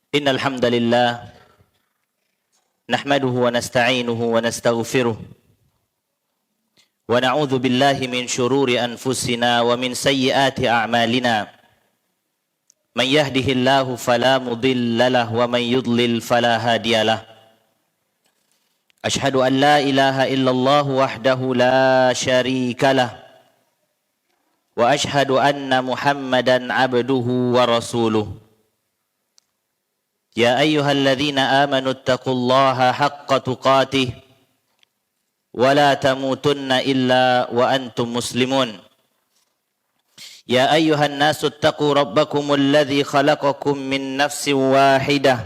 إن الحمد لله نحمده ونستعينه ونستغفره ونعوذ بالله من شرور أنفسنا ومن سيئات أعمالنا من يهده الله فلا مضل له ومن يضلل فلا هادي له أشهد أن لا إله إلا الله وحده لا شريك له وأشهد أن محمدا عبده ورسوله يا أيها الذين آمنوا اتقوا الله حق تقاته ولا تموتن إلا وأنتم مسلمون يا أيها الناس اتقوا ربكم الذي خلقكم من نفس واحدة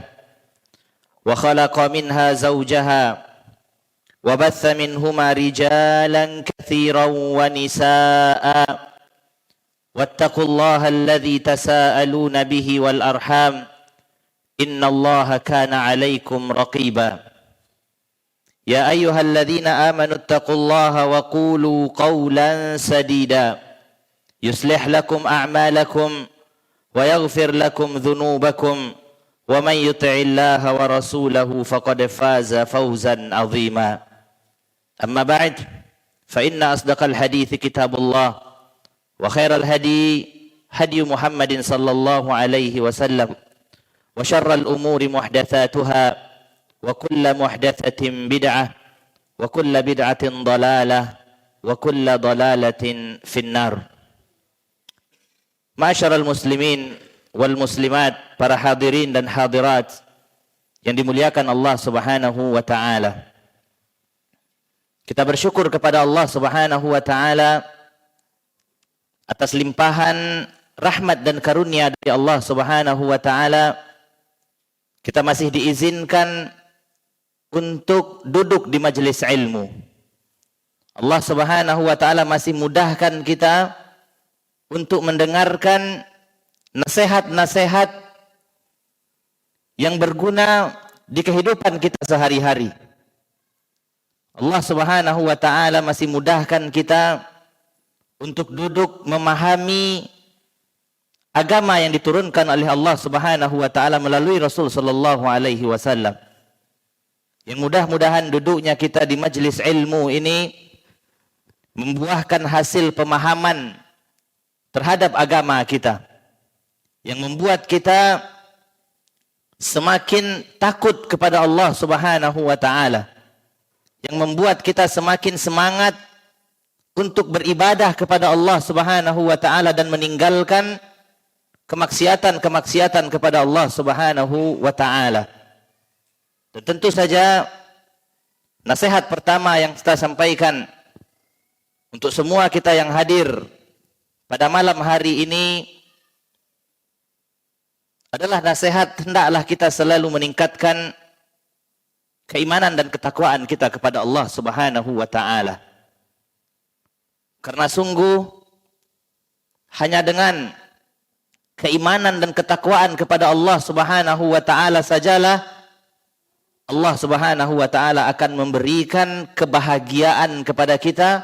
وخلق منها زوجها وبث منهما رجالا كثيرا ونساء واتقوا الله الذي تساءلون به والأرحام إن الله كان عليكم رقيبا يا أيها الذين آمنوا اتقوا الله وقولوا قولا سديدا يصلح لكم أعمالكم ويغفر لكم ذنوبكم ومن يطع الله ورسوله فقد فاز فوزا عظيما أما بعد فإن أصدق الحديث كتاب الله وخير الهدي هدي محمد صلى الله عليه وسلم وشر الأمور محدثاتها وكل محدثة بدعة وكل بدعة ضلالة وكل ضلالة في النار. Ma'asyiral muslimin wal muslimat, para hadirin dan hadirat yang dimuliakan Allah Subhanahu wa taala. Kita bersyukur kepada Allah Subhanahu wa taala atas limpahan rahmat dan karunia dari Allah Subhanahu wa taala. Kita masih diizinkan untuk duduk di majelis ilmu. Allah Subhanahu wa taala masih mudahkan kita untuk mendengarkan nasihat-nasihat yang berguna di kehidupan kita sehari-hari. Allah Subhanahu wa taala masih mudahkan kita untuk duduk memahami agama yang diturunkan oleh Allah Subhanahu wa taala melalui Rasul sallallahu alaihi wasallam. Yang mudah-mudahan duduknya kita di majelis ilmu ini membuahkan hasil pemahaman terhadap agama kita, yang membuat kita semakin takut kepada Allah Subhanahu wa taala, yang membuat kita semakin semangat untuk beribadah kepada Allah Subhanahu wa taala dan meninggalkan kemaksiatan-kemaksiatan kepada Allah Subhanahu wa taala. Dan tentu saja nasihat pertama yang kita sampaikan untuk semua kita yang hadir pada malam hari ini adalah nasihat hendaklah kita selalu meningkatkan keimanan dan ketakwaan kita kepada Allah Subhanahu wa taala. Karena sungguh hanya dengan keimanan dan ketakwaan kepada Allah Subhanahu wa taala sajalah Allah Subhanahu wa taala akan memberikan kebahagiaan kepada kita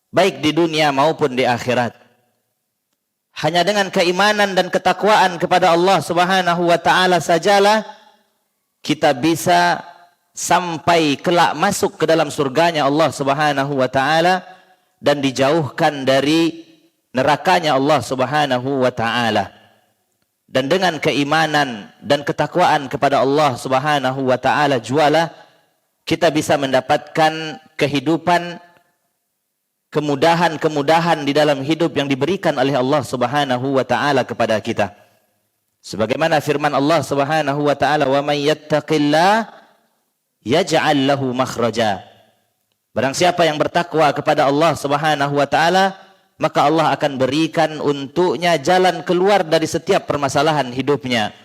baik di dunia maupun di akhirat. Hanya dengan keimanan dan ketakwaan kepada Allah Subhanahu wa taala sajalah kita bisa sampai kelak masuk ke dalam surganya Allah Subhanahu wa taala dan dijauhkan dari nerakanya Allah Subhanahu wa taala. Dan dengan keimanan dan ketakwaan kepada Allah Subhanahu wa taala jualah kita bisa mendapatkan kehidupan, kemudahan-kemudahan di dalam hidup yang diberikan oleh Allah Subhanahu wa taala kepada kita. Sebagaimana firman Allah Subhanahu wa taala, "Wa may yattaqillah yaj'al lahu makhraja." Barang siapa yang bertakwa kepada Allah Subhanahu wa taala, maka Allah akan berikan untuknya jalan keluar dari setiap permasalahan hidupnya.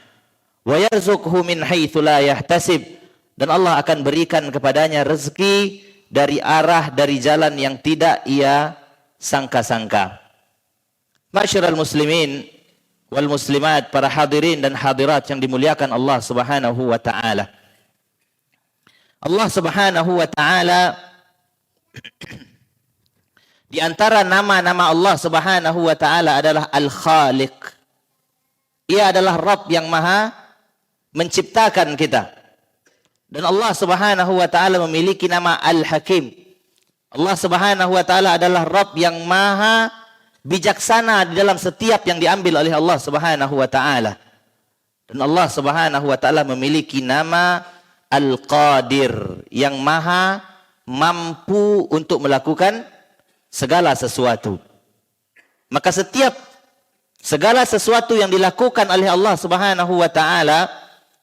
Wa yarzuqhu min haitsu la yahtasib, dan Allah akan berikan kepadanya rezeki dari arah, dari jalan yang tidak ia sangka-sangka. Ma'asyiral muslimin wal muslimat, para hadirin dan hadirat yang dimuliakan Allah Subhanahu wa taala. Allah Subhanahu wa taala di antara nama-nama Allah Subhanahu wa taala adalah Al-Khaliq. Ia adalah Rabb yang maha menciptakan kita. Dan Allah Subhanahu wa taala memiliki nama Al-Hakim. Allah Subhanahu wa taala adalah Rabb yang maha bijaksana di dalam setiap yang diambil oleh Allah Subhanahu wa taala. Dan Allah Subhanahu wa taala memiliki nama Al-Qadir, yang maha mampu untuk melakukan segala sesuatu. Maka segala sesuatu yang dilakukan oleh Allah Subhanahu wa taala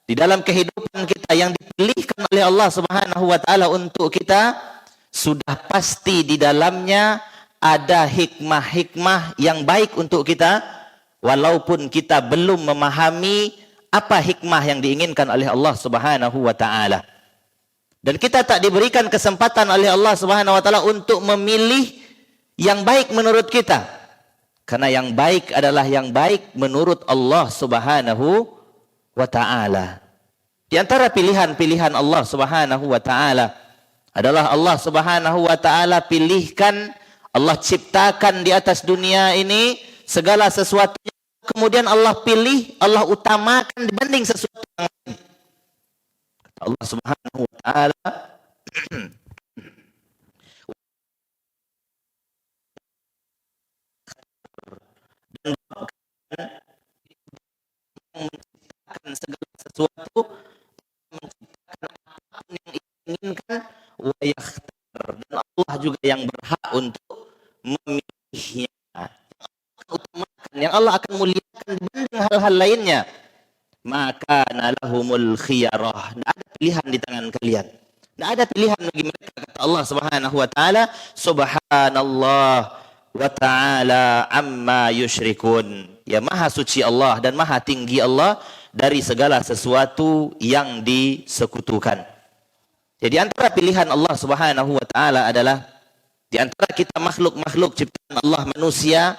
di dalam kehidupan kita, yang dipilihkan oleh Allah Subhanahu wa taala untuk kita, sudah pasti di dalamnya ada hikmah-hikmah yang baik untuk kita, walaupun kita belum memahami apa hikmah yang diinginkan oleh Allah Subhanahu wa taala. Dan kita tak diberikan kesempatan oleh Allah Subhanahu wa taala untuk memilih yang baik menurut kita. Karena yang baik adalah yang baik menurut Allah Subhanahu wa taala. Di antara pilihan-pilihan Allah Subhanahu wa taala adalah Allah Subhanahu wa taala pilihkan, Allah ciptakan di atas dunia ini segala sesuatunya, kemudian Allah pilih, Allah utamakan dibanding sesuatu yang lain. Kata Allah Subhanahu wa taala, dan menciptakan segala sesuatu, menciptakan apapun yang diinginkan, wa yakhtar, dan Allah juga yang berhak untuk memilihnya. Yang Allah akan muliakan dibanding hal-hal lainnya. Maka nalahumul khiyarah, tidak ada pilihan di tangan kalian, tidak ada pilihan bagi mereka, kata Allah Subhanahu wa taala. Subhanallah wa ta'ala amma yusyrikun. Ya, maha suci Allah dan maha tinggi Allah dari segala sesuatu yang disekutukan. Jadi antara pilihan Allah Subhanahu wa taala adalah, di antara kita makhluk-makhluk ciptaan Allah manusia,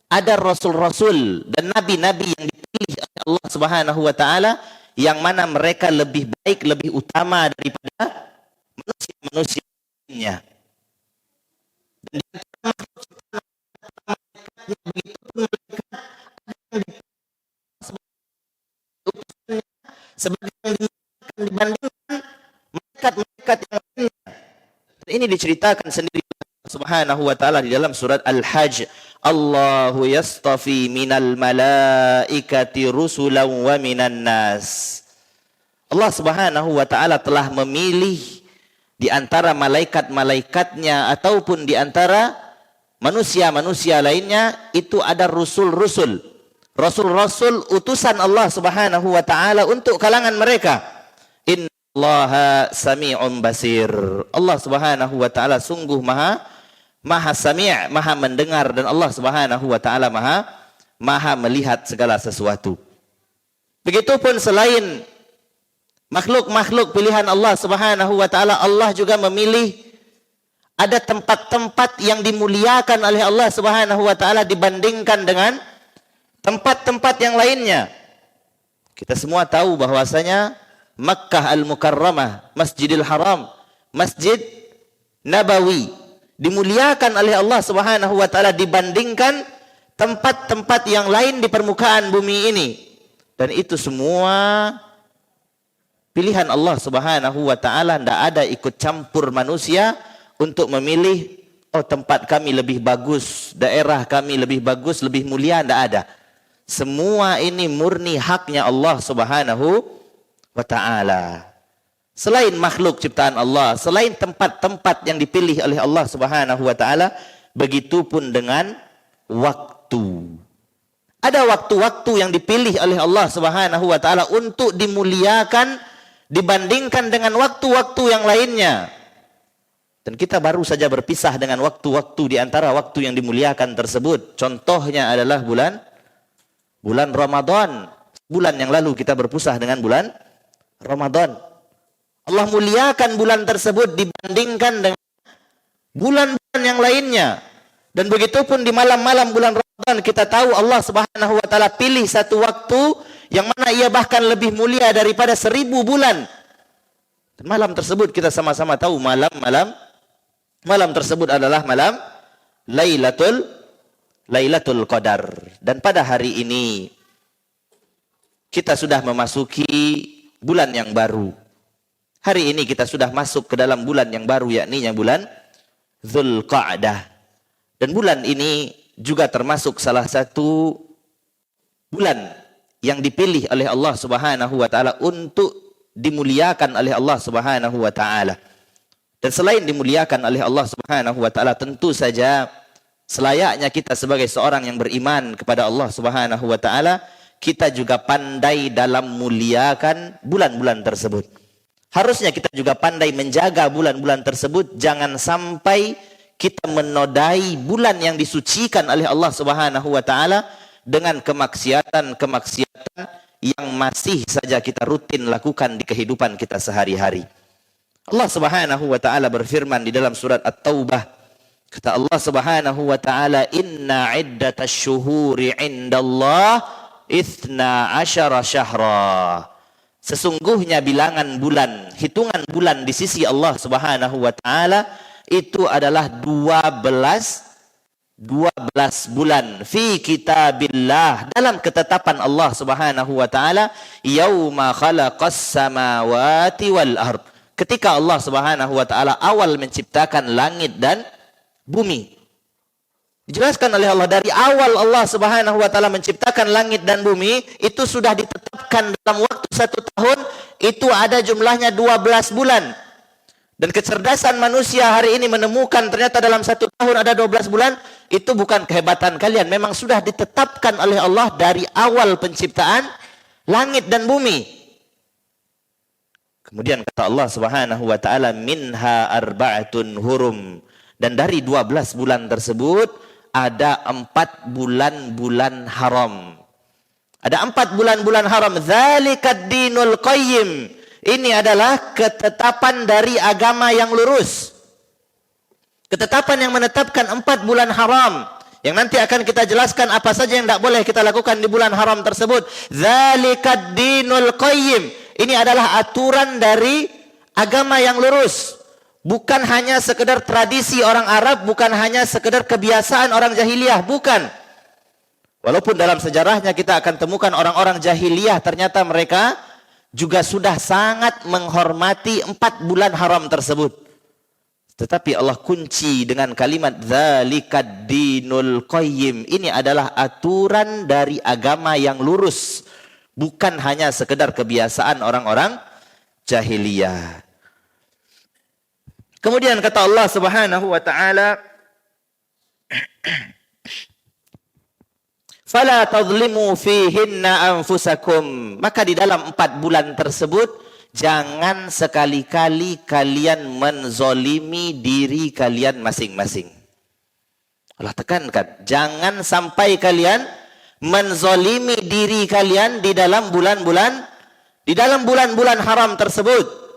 ada rasul-rasul dan nabi-nabi yang dipilih oleh Allah Subhanahu wa taala, yang mana mereka lebih baik, lebih utama daripada manusia-manusia lainnya. Dan di antara makhluk ciptaan Allah, begitu pun mereka sebagai yang dibandingkan malaikat-malaikat yang lainnya. Dan ini diceritakan sendiri Subhanahu wa taala di dalam surat Al-Hajj. Allahu yastafi minal malaikati rusulan wa minan nas. Allah Subhanahu wa taala telah memilih di antara malaikat-malaikatnya ataupun di antara manusia-manusia lainnya, itu ada rasul-rasul. Rasul-rasul utusan Allah Subhanahu wa taala untuk kalangan mereka. Innallaha sami'un basir. Allah Subhanahu wa taala sungguh maha sami', maha mendengar, dan Allah Subhanahu wa taala maha melihat segala sesuatu. Begitupun selain makhluk-makhluk pilihan Allah Subhanahu wa taala, Allah juga memilih ada tempat-tempat yang dimuliakan oleh Allah Subhanahu wa taala dibandingkan dengan tempat-tempat yang lainnya. Kita semua tahu bahwasanya Makkah Al-Mukarramah, Masjidil Haram, Masjid Nabawi dimuliakan oleh Allah Subhanahu wa taala dibandingkan tempat-tempat yang lain di permukaan bumi ini. Dan itu semua pilihan Allah Subhanahu wa taala, tidak ada ikut campur manusia untuk memilih, oh tempat kami lebih bagus, daerah kami lebih bagus, lebih mulia, tidak ada. Semua ini murni haknya Allah Subhanahu wa taala. Selain makhluk ciptaan Allah, selain tempat-tempat yang dipilih oleh Allah Subhanahu wa taala, begitupun dengan waktu. Ada waktu-waktu yang dipilih oleh Allah Subhanahu wa taala untuk dimuliakan dibandingkan dengan waktu-waktu yang lainnya. Dan kita baru saja berpisah dengan waktu-waktu di antara waktu yang dimuliakan tersebut. Contohnya adalah bulan Ramadan. Bulan yang lalu kita berpisah dengan bulan Ramadan. Allah muliakan bulan tersebut dibandingkan dengan bulan-bulan yang lainnya. Dan begitupun di malam-malam bulan Ramadan, kita tahu Allah Subhanahu wa taala pilih satu waktu yang mana ia bahkan lebih mulia daripada 1000 bulan. Dan malam tersebut kita sama-sama tahu malam tersebut adalah malam Lailatul Qadar. Dan pada hari ini kita sudah memasuki bulan yang baru. Hari ini kita sudah masuk ke dalam bulan yang baru, yakni bulan Dzulqa'dah. Dan bulan ini juga termasuk salah satu bulan yang dipilih oleh Allah Subhanahu wa taala untuk dimuliakan oleh Allah Subhanahu wa taala. Dan selain dimuliakan oleh Allah Subhanahu wa taala, tentu saja selayaknya kita sebagai seorang yang beriman kepada Allah Subhanahu wa taala, kita juga pandai dalam muliakan bulan-bulan tersebut. Harusnya kita juga pandai menjaga bulan-bulan tersebut, jangan sampai kita menodai bulan yang disucikan oleh Allah Subhanahu wa taala dengan kemaksiatan-kemaksiatan yang masih saja kita rutin lakukan di kehidupan kita sehari-hari. Allah Subhanahu wa taala berfirman di dalam surat At-Taubah, kata Allah Subhanahu wa taala, "Inna 'iddatasy syuhuri 'indallah 12 syahra." Sesungguhnya bilangan bulan, hitungan bulan di sisi Allah Subhanahu wa taala itu adalah 12 bulan fi kitabillah, dalam ketetapan Allah Subhanahu wa taala, yauma khalaqas samawati wal ard, ketika Allah Subhanahu wa taala awal menciptakan langit dan bumi. Dijelaskan oleh Allah, dari awal Allah Subhanahu wa taala menciptakan langit dan bumi, itu sudah ditetapkan dalam waktu 1 tahun, itu ada jumlahnya 12 bulan. Dan kecerdasan manusia hari ini menemukan ternyata dalam 1 tahun ada 12 bulan, itu bukan kehebatan kalian, memang sudah ditetapkan oleh Allah dari awal penciptaan langit dan bumi. Kemudian kata Allah Subhanahu wa taala, minha arba'atun hurum, dan dari 12 bulan tersebut ada 4 bulan-bulan haram. Ada 4 bulan-bulan haram. Dzalikad dinul qayyim. Ini adalah ketetapan dari agama yang lurus. Ketetapan yang menetapkan 4 bulan haram, yang nanti akan kita jelaskan apa saja yang tidak boleh kita lakukan di bulan haram tersebut. Dzalikad dinul qayyim. Ini adalah aturan dari agama yang lurus. Bukan hanya sekedar tradisi orang Arab, bukan hanya sekedar kebiasaan orang jahiliyah, bukan. Walaupun dalam sejarahnya kita akan temukan orang-orang jahiliyah ternyata mereka juga sudah sangat menghormati 4 bulan haram tersebut. Tetapi Allah kunci dengan kalimat dzalikad dinul qayyim. Ini adalah aturan dari agama yang lurus, bukan hanya sekedar kebiasaan orang-orang jahiliyah. Kemudian kata Allah Subhanahu wa taala, fala tadhlimu fihinna anfusakum, maka di dalam 4 bulan tersebut jangan sekali-kali kalian menzolimi diri kalian masing-masing. Allah tekankan, jangan sampai kalian menzolimi diri kalian di dalam bulan-bulan haram tersebut.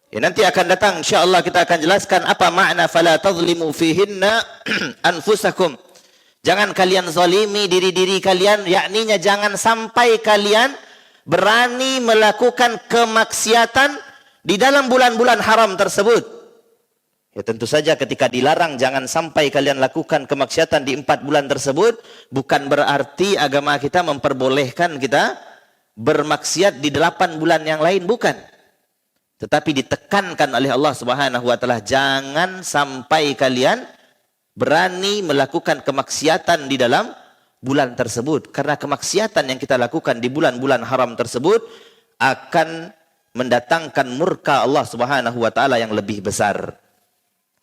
Ya, nanti akan datang insyaallah kita akan jelaskan apa makna fala tadhlimu fihinna anfusakum. Jangan kalian zalimi diri-diri kalian, yakninya jangan sampai kalian berani melakukan kemaksiatan di dalam bulan-bulan haram tersebut. Ya, tentu saja ketika dilarang jangan sampai kalian lakukan kemaksiatan di 4 bulan tersebut, bukan berarti agama kita memperbolehkan kita bermaksiat di 8 bulan yang lain, bukan. Tetapi ditekankan oleh Allah Subhanahu wa taala, jangan sampai kalian berani melakukan kemaksiatan di dalam bulan tersebut, karena kemaksiatan yang kita lakukan di bulan-bulan haram tersebut akan mendatangkan murka Allah Subhanahu wa taala yang lebih besar.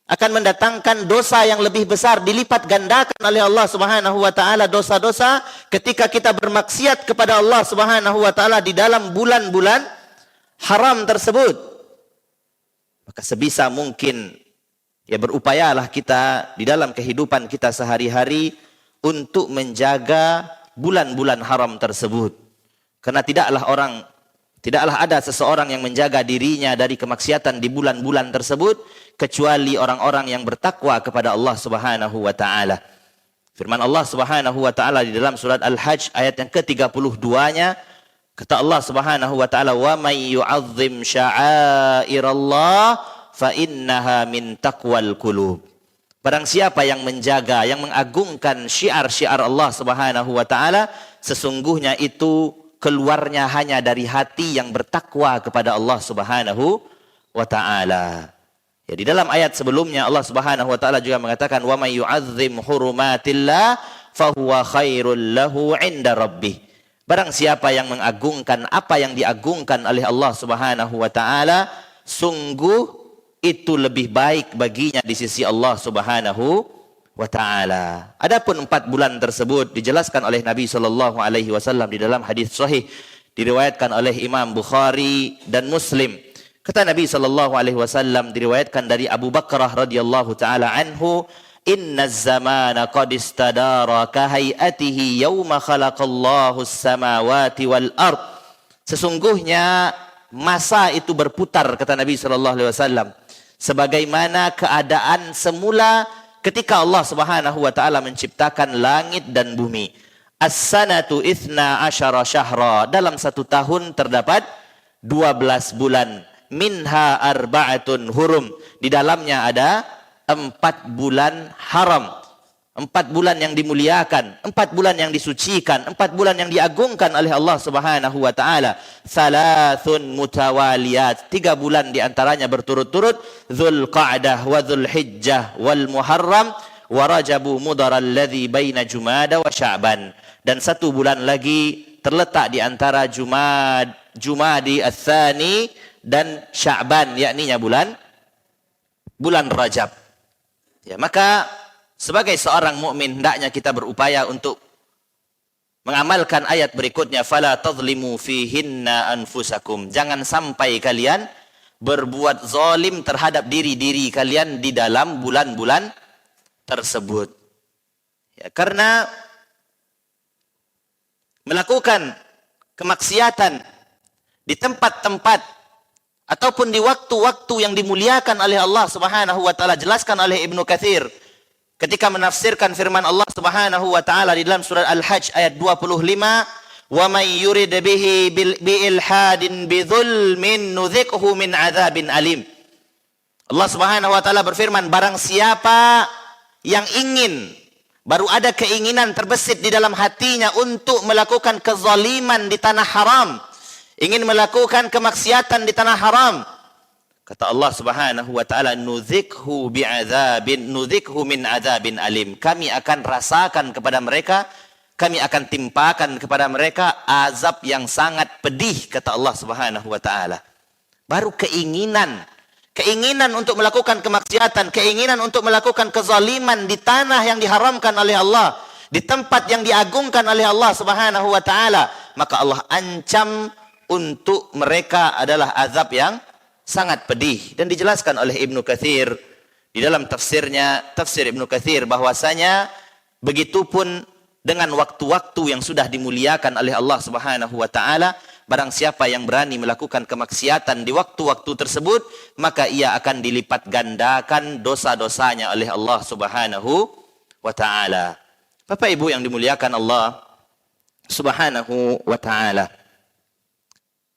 Akan mendatangkan dosa yang lebih besar, dilipat gandakan oleh Allah Subhanahu wa taala dosa-dosa ketika kita bermaksiat kepada Allah Subhanahu wa taala di dalam bulan-bulan haram tersebut. Maka sebisa mungkin ya berupayalah kita di dalam kehidupan kita sehari-hari untuk menjaga bulan-bulan haram tersebut. Karena tidaklah ada seseorang yang menjaga dirinya dari kemaksiatan di bulan-bulan tersebut kecuali orang-orang yang bertakwa kepada Allah Subhanahu wa taala. Firman Allah Subhanahu wa taala di dalam surat Al-Hajj ayat yang ke-32-nya, kata Allah Subhanahu wa taala, "Wa may yu'azzim sya'airallah fa innaha min taqwal qulub." Barang siapa yang menjaga, yang mengagungkan syiar-syiar Allah Subhanahu wa taala, sesungguhnya itu keluarnya hanya dari hati yang bertakwa kepada Allah Subhanahu wa taala. Ya, di dalam ayat sebelumnya Allah Subhanahu wa taala juga mengatakan wa may yu'azzim hurumatillah fahuwa khairul lahu 'inda rabbih. Barang siapa yang mengagungkan apa yang diagungkan oleh Allah Subhanahu wa taala, sungguh itu lebih baik baginya di sisi Allah Subhanahu wa taala. Adapun 4 bulan tersebut dijelaskan oleh Nabi sallallahu alaihi wasallam di dalam hadis sahih diriwayatkan oleh Imam Bukhari dan Muslim. Kata Nabi sallallahu alaihi wasallam diriwayatkan dari Abu Bakrah radhiyallahu taala anhu, "Inna az-zamana qad istadara ka hay'atihi yawma khalaqallahu as-samawati wal ard." Sesungguhnya masa itu berputar, kata Nabi sallallahu alaihi wasallam, sebagaimana keadaan semula ketika Allah Subhanahu wa taala menciptakan langit dan bumi. As-sanatu 12 syahra, dalam 1 tahun terdapat 12 bulan. Minha arba'atun hurum, di dalamnya ada 4 bulan haram, 4 bulan yang dimuliakan, 4 bulan yang disucikan, 4 bulan yang diagungkan oleh Allah Subhanahu wa taala. Thalathun mutawaliyat, 3 bulan diantaranya berturut-turut, Dzulqa'dah wa Dzulhijjah wal Muharram wa Rajabu Mudhar alladzi baina Jumada wa Sya'ban. Dan 1 bulan lagi terletak di antara Jumadi Ats-Tsani dan Sya'ban, yakninya bulan Rajab. Ya, maka sebagai seorang mukmin hendaknya kita berupaya untuk mengamalkan ayat berikutnya, fala tadhlimu fihinna anfusakum. Jangan sampai kalian berbuat zalim terhadap diri-diri kalian di dalam bulan-bulan tersebut. Ya, karena melakukan kemaksiatan di tempat-tempat ataupun di waktu-waktu yang dimuliakan oleh Allah Subhanahu wa taala, jelaskan oleh Ibnu Katsir ketika menafsirkan firman Allah Subhanahu wa taala di dalam surat Al-Hajj ayat 25, wa may yurid bihi bi ilhadin bi dzulmin nudzikhu min adzabin alim. Allah Subhanahu wa taala berfirman, barang siapa yang ingin, baru ada keinginan terbesit di dalam hatinya untuk melakukan kezaliman di tanah haram, ingin melakukan kemaksiatan di tanah haram, kata Allah Subhanahu wa taala, nudzikhu min adzabin alim. Kami akan rasakan kepada mereka, kami akan timpakan kepada mereka azab yang sangat pedih, kata Allah Subhanahu wa taala. Baru keinginan untuk melakukan kemaksiatan, keinginan untuk melakukan kezaliman di tanah yang diharamkan oleh Allah, di tempat yang diagungkan oleh Allah Subhanahu wa taala, maka Allah ancam untuk mereka adalah azab yang sangat pedih. Dan dijelaskan oleh Ibnu Katsir di dalam tafsirnya, tafsir Ibnu Katsir, bahwasanya begitupun dengan waktu-waktu yang sudah dimuliakan oleh Allah Subhanahu wa taala, barang siapa yang berani melakukan kemaksiatan di waktu-waktu tersebut, maka ia akan dilipat gandakan dosa-dosanya oleh Allah Subhanahu wa taala. Bapak Ibu yang dimuliakan Allah Subhanahu wa taala,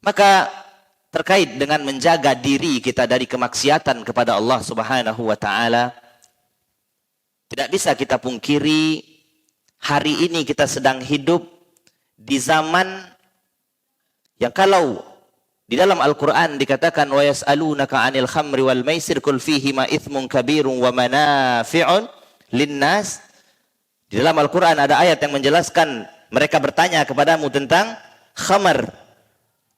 maka terkait dengan menjaga diri kita dari kemaksiatan kepada Allah Subhanahu wa taala, tidak bisa kita pungkiri hari ini kita sedang hidup di zaman yang kalau di dalam Al-Quran dikatakan wa yas'alunaka 'anil khamri wal maisir qul fihima itsmun kabirun wa manafi'un linnas. Di dalam Al-Quran ada ayat yang menjelaskan, mereka bertanya kepadamu tentang khamar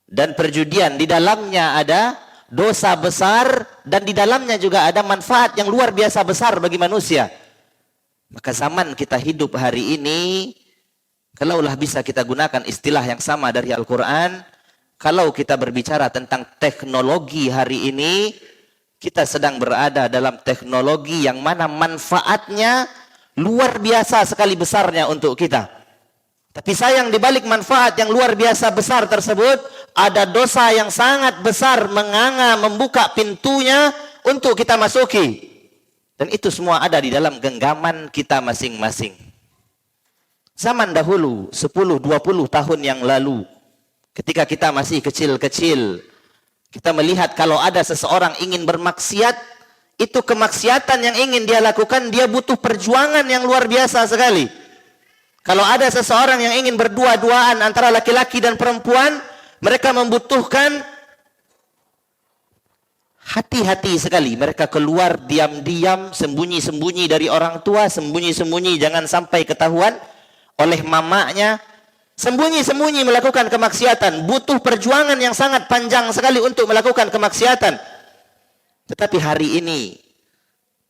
dan perjudian, di dalamnya ada dosa besar dan di dalamnya juga ada manfaat yang luar biasa besar bagi manusia. Maka zaman kita hidup hari ini, kalaulah bisa kita gunakan istilah yang sama dari Al-Quran, kalau kita berbicara tentang teknologi hari ini, kita sedang berada dalam teknologi yang mana manfaatnya luar biasa sekali besarnya untuk kita. Tapi sayang, di balik manfaat yang luar biasa besar tersebut, ada dosa yang sangat besar menganga membuka pintunya untuk kita masuki. Dan itu semua ada di dalam genggaman kita masing-masing. Zaman dahulu, 10-20 tahun yang lalu, ketika kita masih kecil-kecil, kita melihat kalau ada seseorang ingin bermaksiat, itu kemaksiatan yang ingin dia lakukan, dia butuh perjuangan yang luar biasa sekali. Kalau ada seseorang yang ingin berdua-duaan antara laki-laki dan perempuan, mereka membutuhkan hati-hati sekali. Mereka keluar diam-diam, sembunyi-sembunyi dari orang tua, sembunyi-sembunyi jangan sampai ketahuan oleh mamanya. Sembunyi-sembunyi melakukan kemaksiatan. Butuh perjuangan yang sangat panjang sekali untuk melakukan kemaksiatan. Tetapi hari ini,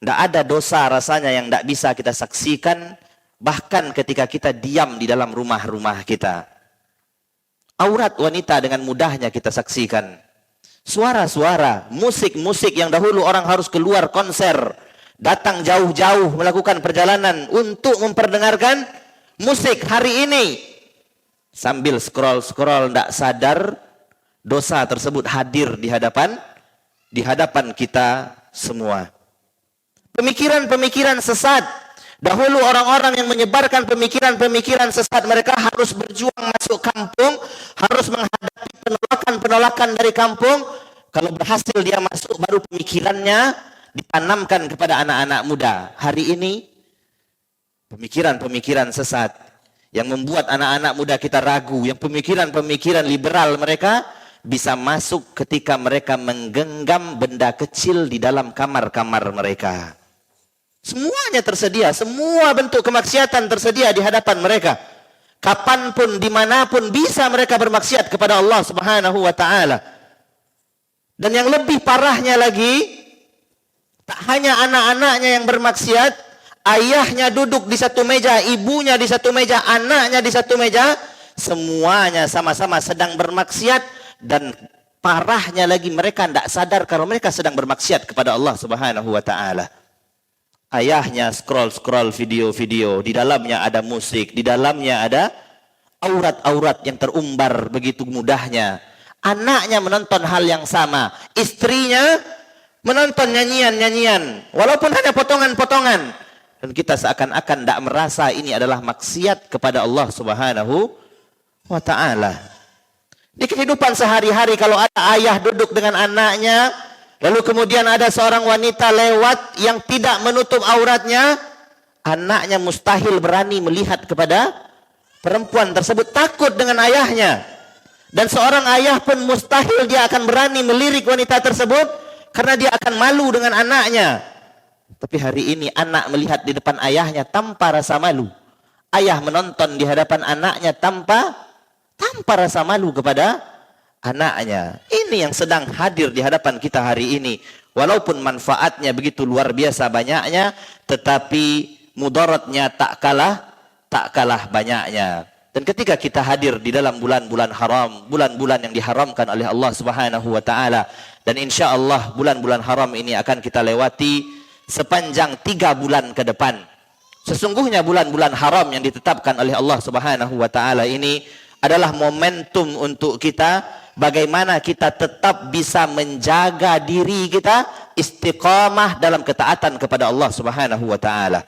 tidak ada dosa rasanya yang tidak bisa kita saksikan. Bahkan ketika kita diam di dalam rumah-rumah kita. Aurat wanita dengan mudahnya kita saksikan. Suara-suara, musik-musik yang dahulu orang harus keluar konser. Datang jauh-jauh melakukan perjalanan untuk memperdengarkan musik. Hari ini, sambil scroll-scroll tidak sadar, dosa tersebut hadir di hadapan kita semua. Pemikiran-pemikiran sesat. Dahulu orang-orang yang menyebarkan pemikiran-pemikiran sesat, mereka harus berjuang masuk kampung, harus menghadapi penolakan-penolakan dari kampung. Kalau berhasil dia masuk, baru pemikirannya ditanamkan kepada anak-anak muda. Hari ini, pemikiran-pemikiran sesat yang membuat anak-anak muda kita ragu, yang pemikiran-pemikiran liberal mereka bisa masuk ketika mereka menggenggam benda kecil di dalam kamar-kamar mereka. Semuanya tersedia, semua bentuk kemaksiatan tersedia di hadapan mereka. Kapanpun, dimanapun bisa mereka bermaksiat kepada Allah Subhanahu wa ta'ala. Dan yang lebih parahnya lagi, tak hanya anak-anaknya yang bermaksiat, ayahnya duduk di satu meja, ibunya di satu meja, anaknya di satu meja, semuanya sama-sama sedang bermaksiat. Dan parahnya lagi, mereka tidak sadar kalau mereka sedang bermaksiat kepada Allah Subhanahu wa ta'ala. Ayahnya scroll-scroll video-video, di dalamnya ada musik, di dalamnya ada aurat-aurat yang terumbar begitu mudahnya. Anaknya menonton hal yang sama, istrinya menonton nyanyian-nyanyian, walaupun hanya potongan-potongan. Dan kita seakan-akan tidak merasa ini adalah maksiat kepada Allah Subhanahu wa ta'ala. Di kehidupan sehari-hari, kalau ada ayah duduk dengan anaknya, lalu kemudian ada seorang wanita lewat yang tidak menutup auratnya, anaknya mustahil berani melihat kepada perempuan tersebut, takut dengan ayahnya. Dan seorang ayah pun mustahil dia akan berani melirik wanita tersebut, karena dia akan malu dengan anaknya. Tapi hari ini anak melihat di depan ayahnya tanpa rasa malu. Ayah menonton di hadapan anaknya tanpa rasa malu kepada anaknya. Ini yang sedang hadir di hadapan kita hari ini. Walaupun manfaatnya begitu luar biasa banyaknya, tetapi mudaratnya tak kalah banyaknya. Dan ketika kita hadir di dalam bulan-bulan haram, bulan-bulan yang diharamkan oleh Allah Subhanahu wa ta'ala, dan insya Allah bulan-bulan haram ini akan kita lewati sepanjang 3 bulan ke depan. Sesungguhnya bulan-bulan haram yang ditetapkan oleh Allah Subhanahu wa ta'ala ini adalah momentum untuk kita, bagaimana kita tetap bisa menjaga diri kita istiqamah dalam ketaatan kepada Allah Subhanahu wa ta'ala.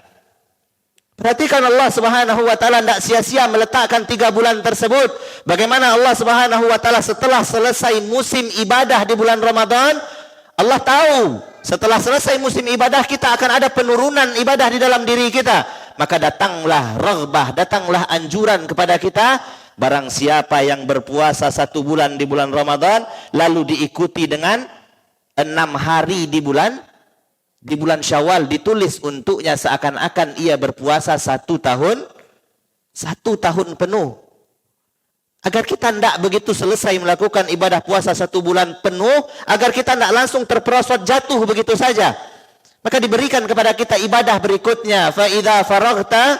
Perhatikan, Allah Subhanahu wa ta'ala tidak sia-sia meletakkan 3 bulan tersebut. Bagaimana Allah Subhanahu wa ta'ala setelah selesai musim ibadah di bulan Ramadan, Allah tahu setelah selesai musim ibadah kita akan ada penurunan ibadah di dalam diri kita. Maka datanglah raghbah, datanglah anjuran kepada kita. Barang siapa yang berpuasa 1 bulan di bulan Ramadan, lalu diikuti dengan 6 hari di bulan Syawal, ditulis untuknya seakan-akan ia berpuasa 1 tahun penuh. Agar kita tidak begitu selesai melakukan ibadah puasa 1 bulan penuh, agar kita tidak langsung terperosot jatuh begitu saja, maka diberikan kepada kita ibadah berikutnya. Fa idza faraghta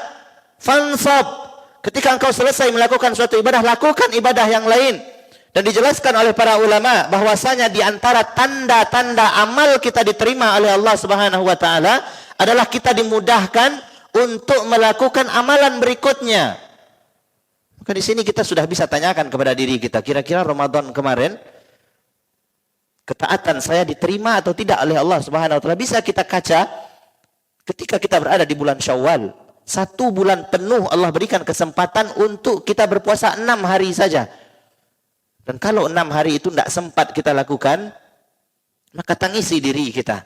fansab. Ketika engkau selesai melakukan suatu ibadah, lakukan ibadah yang lain. Dan dijelaskan oleh para ulama bahwasanya di antara tanda-tanda amal kita diterima oleh Allah Subhanahu wa ta'ala adalah kita dimudahkan untuk melakukan amalan berikutnya. Maka di sini kita sudah bisa tanyakan kepada diri kita, kira-kira Ramadan kemarin ketaatan saya diterima atau tidak oleh Allah Subhanahu wa ta'ala. Bisa kita kaca ketika kita berada di bulan Syawal. 1 bulan penuh Allah berikan kesempatan untuk kita berpuasa 6 hari saja. Dan kalau 6 hari itu tidak sempat kita lakukan, maka tangisi diri kita.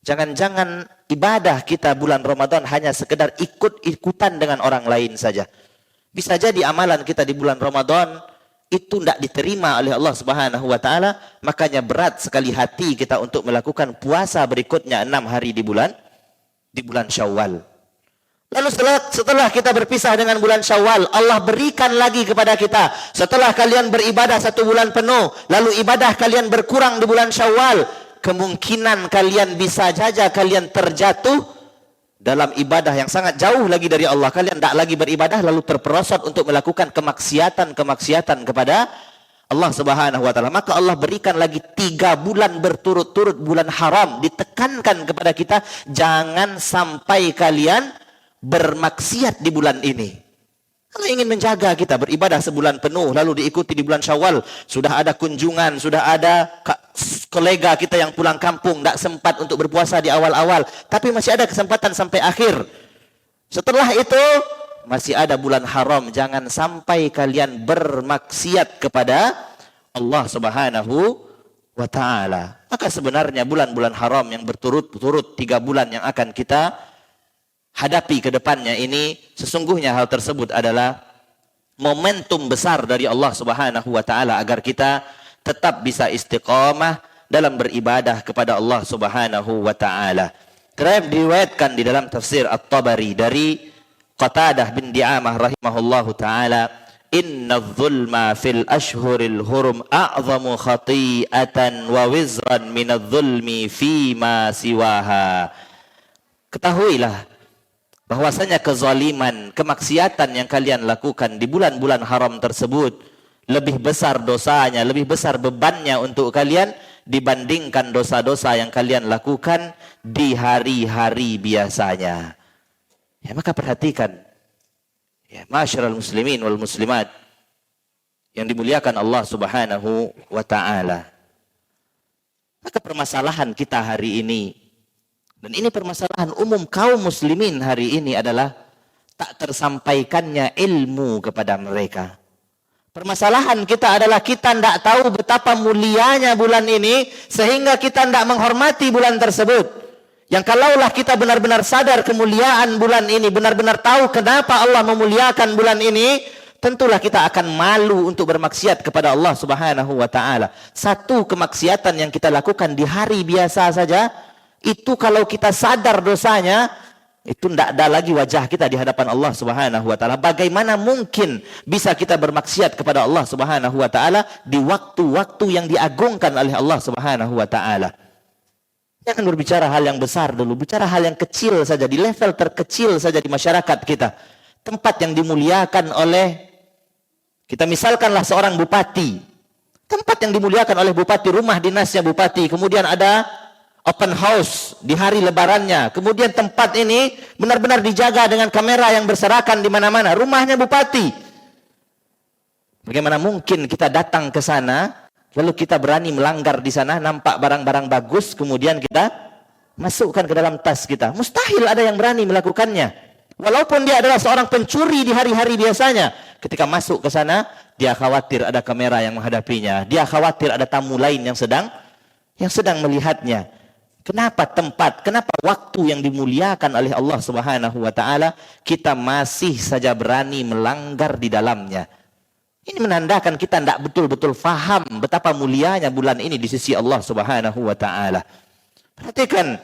Jangan-jangan ibadah kita bulan Ramadan hanya sekedar ikut-ikutan dengan orang lain saja. Bisa jadi amalan kita di bulan Ramadan itu tidak diterima oleh Allah Subhanahu wa taala, makanya berat sekali hati kita untuk melakukan puasa berikutnya 6 hari di bulan Syawal. Lalu setelah kita berpisah dengan bulan Syawal, Allah berikan lagi kepada kita, setelah kalian beribadah 1 bulan penuh, lalu ibadah kalian berkurang di bulan Syawal, kemungkinan kalian bisa saja kalian terjatuh dalam ibadah yang sangat jauh lagi dari Allah. Kalian tidak lagi beribadah, lalu terperosot untuk melakukan kemaksiatan kepada Allah Subhanahu wa taala. Maka Allah berikan lagi 3 bulan berturut-turut bulan haram. Ditekankan kepada kita, jangan sampai kalian bermaksiat di bulan ini. Kalau ingin menjaga kita beribadah sebulan penuh, lalu diikuti di bulan Syawal, sudah ada kunjungan, sudah ada kolega kita yang pulang kampung, tidak sempat untuk berpuasa di awal-awal, tapi masih ada kesempatan sampai akhir. Setelah itu masih ada bulan haram, jangan sampai kalian bermaksiat kepada Allah Subhanahu wa taala. Maka sebenarnya bulan-bulan haram yang berturut-turut 3 bulan yang akan kita hadapi ke depannya ini, sesungguhnya hal tersebut adalah momentum besar dari Allah Subhanahu wa taala agar kita tetap bisa istiqamah dalam beribadah kepada Allah Subhanahu wa taala. Diriwayatkan di dalam tafsir At-Tabari dari Qatadah bin Di'amah rahimahullahu taala, "Inna adh-dhulma fil ashhuril hurum a'zamu khati'atan wa wizran min adh-dhulmi fi ma siwaha." Ketahuilah bahwasanya kezaliman, kemaksiatan yang kalian lakukan di bulan-bulan haram tersebut lebih besar dosanya, lebih besar bebannya untuk kalian dibandingkan dosa-dosa yang kalian lakukan di hari-hari biasanya. Ya, maka perhatikan, ya, ma'asyiral muslimin wal muslimat yang dimuliakan Allah Subhanahu wa taala. Maka permasalahan kita hari ini, dan ini permasalahan umum kaum muslimin hari ini, adalah tak tersampaikannya ilmu kepada mereka. Permasalahan kita adalah kita tidak tahu betapa mulianya bulan ini, sehingga kita tidak menghormati bulan tersebut. Yang kalaulah kita benar-benar sadar kemuliaan bulan ini, benar-benar tahu kenapa Allah memuliakan bulan ini, tentulah kita akan malu untuk bermaksiat kepada Allah Subhanahu wa taala. Satu kemaksiatan yang kita lakukan di hari biasa saja, itu kalau kita sadar dosanya, itu tidak ada lagi wajah kita di hadapan Allah Subhanahu wa taala. Bagaimana mungkin bisa kita bermaksiat kepada Allah Subhanahu wa taala di waktu-waktu yang diagungkan oleh Allah Subhanahu wa taala? Jangan berbicara hal yang besar dulu, bicara hal yang kecil saja, di level terkecil saja di masyarakat kita. Tempat yang dimuliakan oleh, kita misalkanlah seorang bupati. Tempat yang dimuliakan oleh bupati, rumah dinasnya bupati, kemudian ada open house di hari lebarannya. Kemudian tempat ini benar-benar dijaga dengan kamera yang berserakan di mana-mana. Rumahnya bupati. Bagaimana mungkin kita datang ke sana, lalu kita berani melanggar di sana, nampak barang-barang bagus, kemudian kita masukkan ke dalam tas kita? Mustahil ada yang berani melakukannya. Walaupun dia adalah seorang pencuri di hari-hari biasanya, ketika masuk ke sana, dia khawatir ada kamera yang menghadapinya. Dia khawatir ada tamu lain yang sedang melihatnya. Kenapa tempat, kenapa waktu yang dimuliakan oleh Allah Subhanahu wa taala kita masih saja berani melanggar di dalamnya? Ini menandakan kita tidak betul-betul faham betapa mulianya bulan ini di sisi Allah Subhanahu wa taala. Perhatikan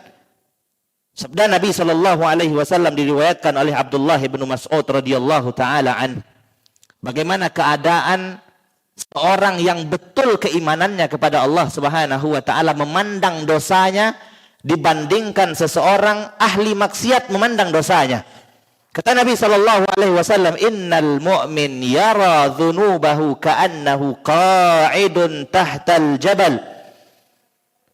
sabda Nabi sallallahu alaihi wasallam diriwayatkan oleh Abdullah bin Mas'ud radhiyallahu taala an. Bagaimana keadaan seorang yang betul keimanannya kepada Allah Subhanahu wa taala memandang dosanya dibandingkan seseorang ahli maksiat memandang dosanya. Kata Nabi sallallahu alaihi wasallam, "Innal mu'min yara dzunubahu ka'annahu qa'idun tahtal jabal."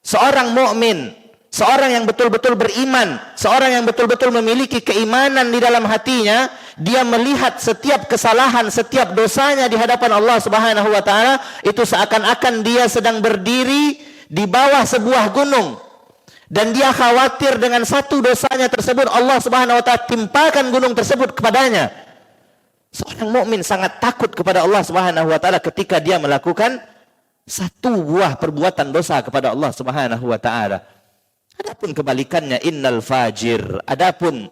Seorang mukmin, seorang yang betul-betul beriman, seorang yang betul-betul memiliki keimanan di dalam hatinya, dia melihat setiap kesalahan, setiap dosanya di hadapan Allah Subhanahu wa taala itu seakan-akan dia sedang berdiri di bawah sebuah gunung. Dan dia khawatir dengan satu dosanya tersebut Allah Subhanahu wa taala timpakan gunung tersebut kepadanya. Seorang mukmin sangat takut kepada Allah Subhanahu wa taala ketika dia melakukan satu buah perbuatan dosa kepada Allah Subhanahu wa taala. Adapun kebalikannya, innal fajir, adapun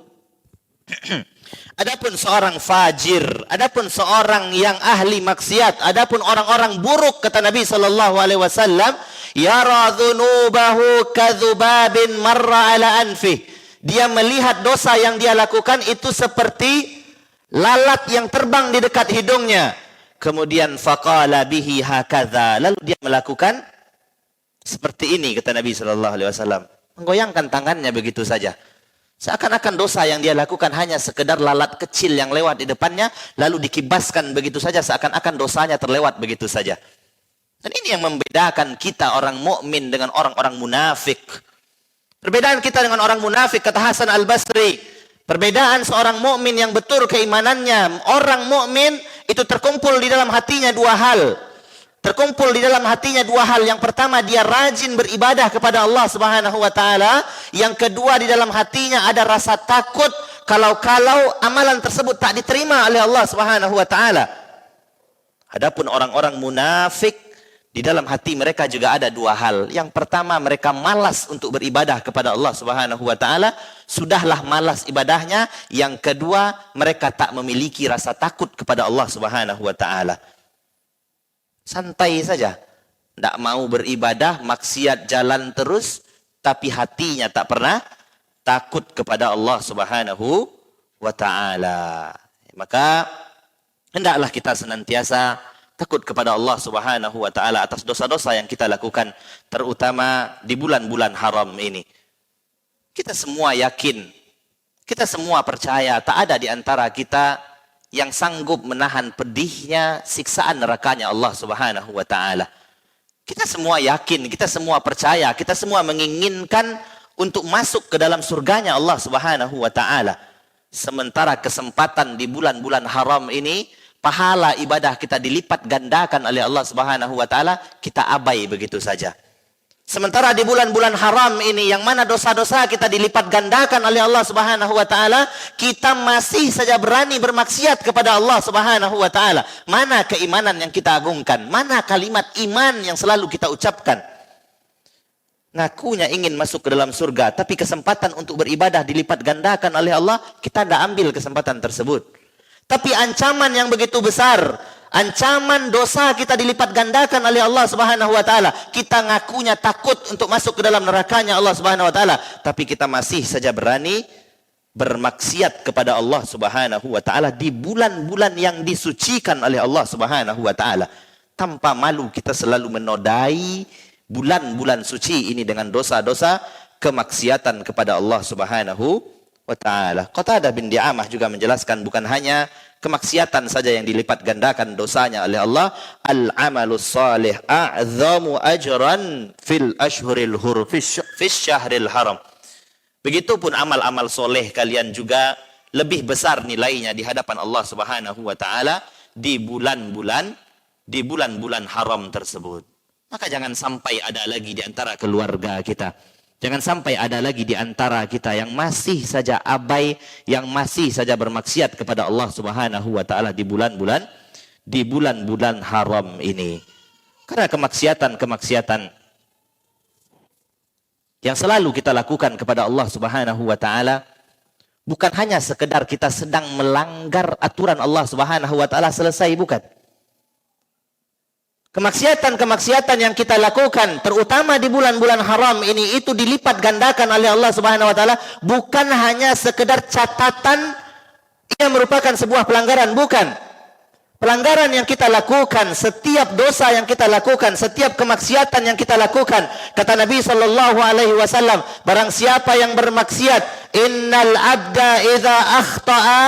Adapun seorang fajir, adapun seorang yang ahli maksiat, adapun orang-orang buruk, kata Nabi sallallahu alaihi wasallam, yara dzunubahu kadzubabin marra ala anfih. Dia melihat dosa yang dia lakukan itu seperti lalat yang terbang di dekat hidungnya. Kemudian faqala bihi hakadza, lalu dia melakukan seperti ini, kata Nabi sallallahu alaihi wasallam, menggoyangkan tangannya begitu saja. Seakan-akan dosa yang dia lakukan hanya sekedar lalat kecil yang lewat di depannya, lalu dikibaskan begitu saja, seakan-akan dosanya terlewat begitu saja. Dan ini yang membedakan kita orang mukmin dengan orang-orang munafik. Perbedaan kita dengan orang munafik, kata Hasan Al-Basri, perbedaan seorang mukmin yang betul keimanannya, orang mukmin itu terkumpul di dalam hatinya dua hal. Terkumpul di dalam hatinya dua hal. Yang pertama, dia rajin beribadah kepada Allah Subhanahu wa taala. Yang kedua, di dalam hatinya ada rasa takut kalau-kalau amalan tersebut tak diterima oleh Allah Subhanahu wa taala. Adapun orang-orang munafik, di dalam hati mereka juga ada dua hal. Yang pertama, mereka malas untuk beribadah kepada Allah Subhanahu wa taala. Sudahlah malas ibadahnya. Yang kedua, mereka tak memiliki rasa takut kepada Allah Subhanahu wa taala. Santai saja, tidak mau beribadah, maksiat jalan terus, tapi hatinya tak pernah takut kepada Allah Subhanahu wa taala. Maka hendaklah kita senantiasa takut kepada Allah Subhanahu wa taala atas dosa-dosa yang kita lakukan, terutama di bulan-bulan haram ini. Kita semua yakin, kita semua percaya tak ada di antara kita yang sanggup menahan pedihnya siksaan nerakanya Allah Subhanahu wa taala. Kita semua yakin, kita semua percaya, kita semua menginginkan untuk masuk ke dalam surganya Allah Subhanahu wa taala. Sementara kesempatan di bulan-bulan haram ini, pahala ibadah kita dilipat gandakan oleh Allah Subhanahu wa taala, kita abai begitu saja. Sementara di bulan-bulan haram ini, yang mana dosa-dosa kita dilipat gandakan oleh Allah Subhanahu wa taala, kita masih saja berani bermaksiat kepada Allah Subhanahu wa taala. Mana keimanan yang kita agungkan? Mana kalimat iman yang selalu kita ucapkan? Ngakunya ingin masuk ke dalam surga, tapi kesempatan untuk beribadah dilipat gandakan oleh Allah, kita tidak ambil kesempatan tersebut. Tapi ancaman yang begitu besar, ancaman dosa kita dilipat gandakan oleh Allah Subhanahu wa taala. Kita ngakunya takut untuk masuk ke dalam nerakanya Allah Subhanahu wa taala, tapi kita masih saja berani bermaksiat kepada Allah Subhanahu wa taala di bulan-bulan yang disucikan oleh Allah Subhanahu wa taala. Tanpa malu kita selalu menodai bulan-bulan suci ini dengan dosa-dosa kemaksiatan kepada Allah Subhanahu wa ta'ala. Qatadah bin Di'amah juga menjelaskan, bukan hanya kemaksiatan saja yang dilipat gandakan dosanya oleh Allah. Al-amalus salih a'zamu ajran fil ashhuril hur fis syahril haram. Begitupun amal-amal soleh kalian juga lebih besar nilainya di hadapan Allah Subhanahu wa taala di bulan-bulan haram tersebut. Maka jangan sampai ada lagi di antara keluarga kita, jangan sampai ada lagi di antara kita yang masih saja abai, yang masih saja bermaksiat kepada Allah Subhanahu wa taala di bulan-bulan haram ini. Karena kemaksiatan yang selalu kita lakukan kepada Allah Subhanahu wa taala bukan hanya sekedar kita sedang melanggar aturan Allah Subhanahu wa taala selesai, bukan. Kemaksiatan yang kita lakukan, terutama di bulan-bulan haram ini, itu dilipat gandakan oleh Allah Subhanahu wa taala, bukan hanya sekedar catatan ia merupakan sebuah pelanggaran, bukan. Pelanggaran yang kita lakukan, setiap dosa yang kita lakukan, setiap kemaksiatan yang kita lakukan, kata Nabi sallallahu alaihi wasallam, barang siapa yang bermaksiat, innal abda idza akhta'a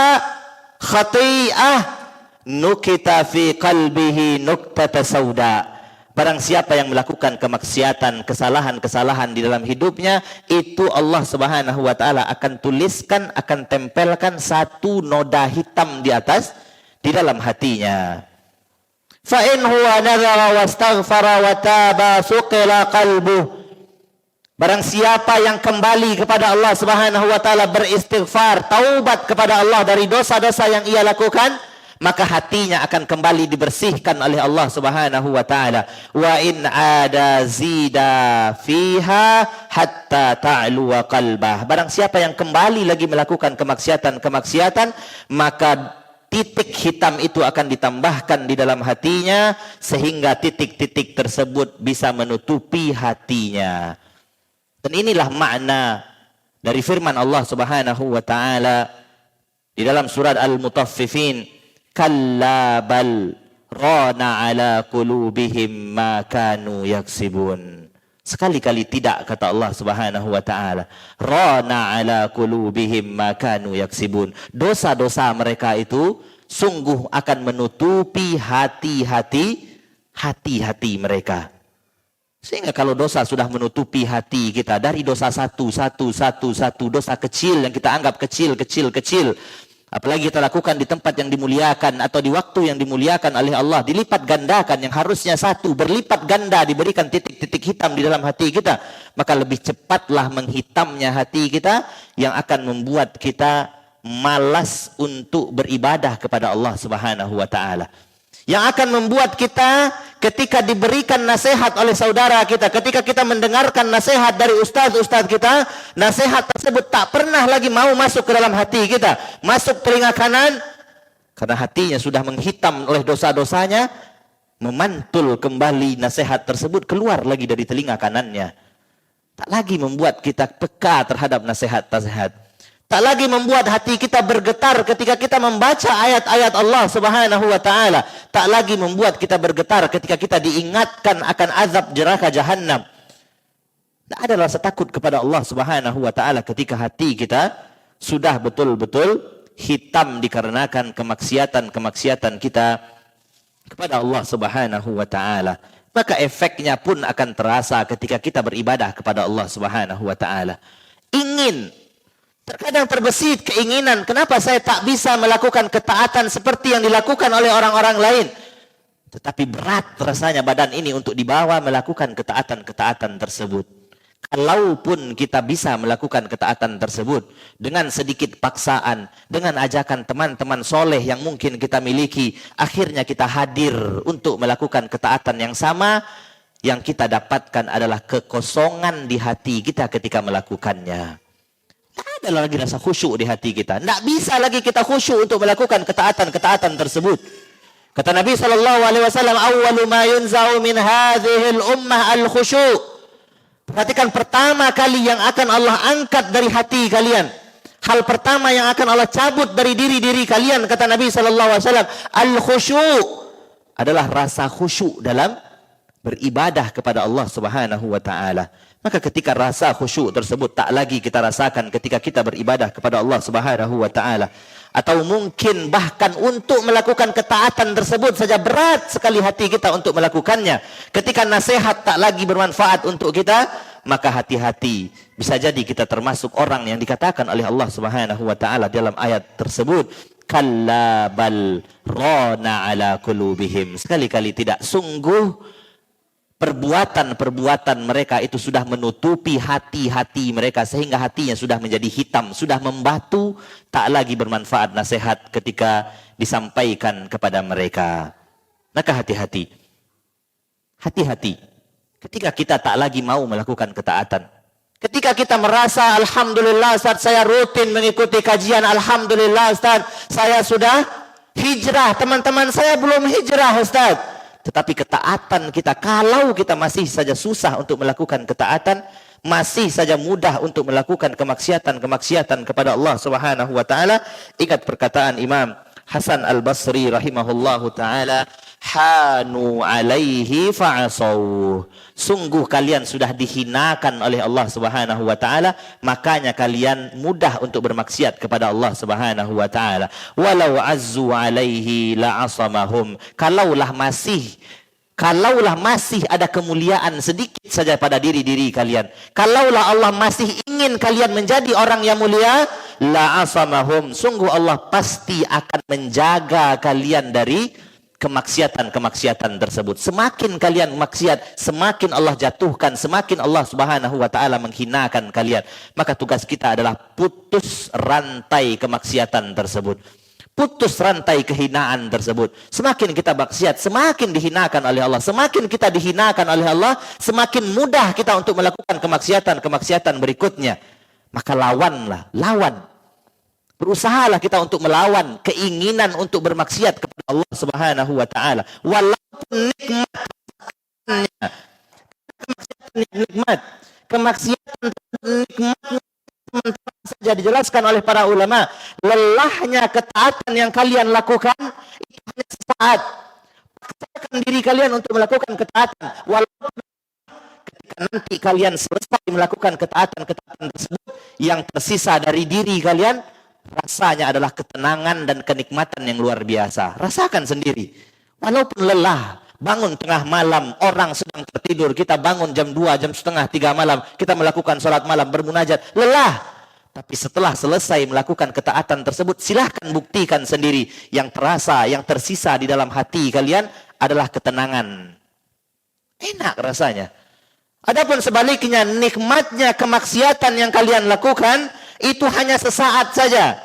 khati'ah nukita fi qalbihi nuktata sauda. Barang siapa yang melakukan kemaksiatan, kesalahan-kesalahan di dalam hidupnya, itu Allah Subhanahu wa taala akan tuliskan, akan tempelkan satu noda hitam di atas, di dalam hatinya. Fa in huwa nadhara wastaghfara wa taba suqila qalbuh. Barang siapa yang kembali kepada Allah Subhanahu wa taala, beristighfar, taubat kepada Allah dari dosa-dosa yang ia lakukan, maka hatinya akan kembali dibersihkan oleh Allah Subhanahu wa taala. Wa in ada zida fiha hatta ta'lu wa qalbah. Barang siapa yang kembali lagi melakukan kemaksiatan, maka titik hitam itu akan ditambahkan di dalam hatinya sehingga titik-titik tersebut bisa menutupi hatinya. Dan inilah makna dari firman Allah Subhanahu wa taala di dalam surat Al-Mutaffifin, kalla bal rana ala qulubihim ma kanu yaksibun. Sekali-kali tidak, kata Allah Subhanahu wa taala. Rana ala qulubihim ma kanu yaksibun. Dosa-dosa mereka itu sungguh akan menutupi hati-hati mereka. Sehingga kalau dosa sudah menutupi hati kita dari dosa satu, dosa kecil yang kita anggap kecil, apalagi kita lakukan di tempat yang dimuliakan atau di waktu yang dimuliakan oleh Allah, dilipat gandakan, yang harusnya satu berlipat ganda diberikan titik-titik hitam di dalam hati kita, maka lebih cepatlah menghitamnya hati kita yang akan membuat kita malas untuk beribadah kepada Allah Subhanahu wa taala. Yang akan membuat kita ketika diberikan nasihat oleh saudara kita, ketika kita mendengarkan nasihat dari ustaz-ustaz kita, nasihat tersebut tak pernah lagi mau masuk ke dalam hati kita, masuk telinga kanan, karena hatinya sudah menghitam oleh dosa-dosanya, memantul kembali nasihat tersebut keluar lagi dari telinga kanannya. Tak lagi membuat kita peka terhadap nasihat-nasihat. Tak lagi membuat hati kita bergetar ketika kita membaca ayat-ayat Allah Subhanahu wa taala. Tak lagi membuat kita bergetar ketika kita diingatkan akan azab neraka jahanam. Tak ada rasa takut kepada Allah Subhanahu wa taala ketika hati kita sudah betul-betul hitam dikarenakan kemaksiatan kita kepada Allah Subhanahu wa taala. Maka efeknya pun akan terasa ketika kita beribadah kepada Allah Subhanahu wa taala. Terkadang terbesit keinginan, kenapa saya tak bisa melakukan ketaatan seperti yang dilakukan oleh orang-orang lain. Tetapi berat rasanya badan ini untuk dibawa melakukan ketaatan-ketaatan tersebut. Kalaupun kita bisa melakukan ketaatan tersebut dengan sedikit paksaan, dengan ajakan teman-teman soleh yang mungkin kita miliki, akhirnya kita hadir untuk melakukan ketaatan yang sama, yang kita dapatkan adalah kekosongan di hati kita ketika melakukannya. Tak ada lagi rasa khusyuk di hati kita. Tak bisa lagi kita khusyuk untuk melakukan ketaatan-ketaatan tersebut. Kata Nabi SAW, awwalu ma yunza'u min hadhil ummah al-khusyuk. Perhatikan, pertama kali yang akan Allah angkat dari hati kalian, hal pertama yang akan Allah cabut dari diri-diri kalian, kata Nabi SAW, al-khusyuk, adalah rasa khusyuk dalam beribadah kepada Allah Subhanahu wa taala. Maka ketika rasa khusyuk tersebut tak lagi kita rasakan ketika kita beribadah kepada Allah Subhanahu wa taala, atau mungkin bahkan untuk melakukan ketaatan tersebut saja berat sekali hati kita untuk melakukannya. Ketika nasihat tak lagi bermanfaat untuk kita, maka hati-hati, bisa jadi kita termasuk orang yang dikatakan oleh Allah Subhanahu wa taala dalam ayat tersebut, kalla bal rana ala qulubihim. Sekali-kali tidak, sungguh perbuatan-perbuatan mereka itu sudah menutupi hati-hati mereka sehingga hatinya sudah menjadi hitam, sudah membatu, tak lagi bermanfaat nasihat ketika disampaikan kepada mereka. Maka hati-hati. Hati-hati ketika kita tak lagi mau melakukan ketaatan. Ketika kita merasa, alhamdulillah Ustaz, saya rutin mengikuti kajian, alhamdulillah Ustaz, saya sudah hijrah, teman-teman saya belum hijrah Ustaz. Tetapi ketaatan kita, kalau kita masih saja susah untuk melakukan ketaatan, masih saja mudah untuk melakukan kemaksiatan kepada Allah Subhanahu wa taala, ingat perkataan Imam Hasan Al-Basri rahimahullahu taala, hanu alaihi fa'asau. Sungguh kalian sudah dihinakan oleh Allah Subhanahu wa taala, makanya kalian mudah untuk bermaksiat kepada Allah Subhanahu wa taala. Walau azzu alaihi la'asamahum. Kalaulah masih ada kemuliaan sedikit saja pada diri-diri kalian, kalaulah Allah masih ingin kalian menjadi orang yang mulia, la'asamahum, sungguh Allah pasti akan menjaga kalian dari kemaksiatan tersebut. Semakin kalian maksiat, semakin Allah jatuhkan, semakin Allah Subhanahu wa taala menghinakan kalian. Maka tugas kita adalah putus rantai kemaksiatan tersebut. Putus rantai kehinaan tersebut. Semakin kita maksiat, semakin dihinakan oleh Allah. Semakin kita dihinakan oleh Allah, semakin mudah kita untuk melakukan kemaksiatan berikutnya. Maka lawanlah, lawan. Berusahalah kita untuk melawan keinginan untuk bermaksiat kepada Allah Subhanahu wa taala. Walaupun kemaksiatan nikmatnya saja dijelaskan oleh para ulama, lelahnya ketaatan yang kalian lakukan itu hanya sesaat. Paksakan diri kalian untuk melakukan ketaatan, walaupun ketika nanti kalian selesai melakukan ketaatan tersebut, yang tersisa dari diri kalian rasanya adalah ketenangan dan kenikmatan yang luar biasa. Rasakan sendiri, walaupun lelah. Bangun tengah malam, orang sedang tertidur, kita bangun jam 2, jam setengah 3 malam, kita melakukan sholat malam, bermunajat, lelah. Tapi setelah selesai melakukan ketaatan tersebut, silahkan buktikan sendiri. Yang terasa, yang tersisa di dalam hati kalian adalah ketenangan. Enak rasanya. Adapun sebaliknya, nikmatnya kemaksiatan yang kalian lakukan, itu hanya sesaat saja.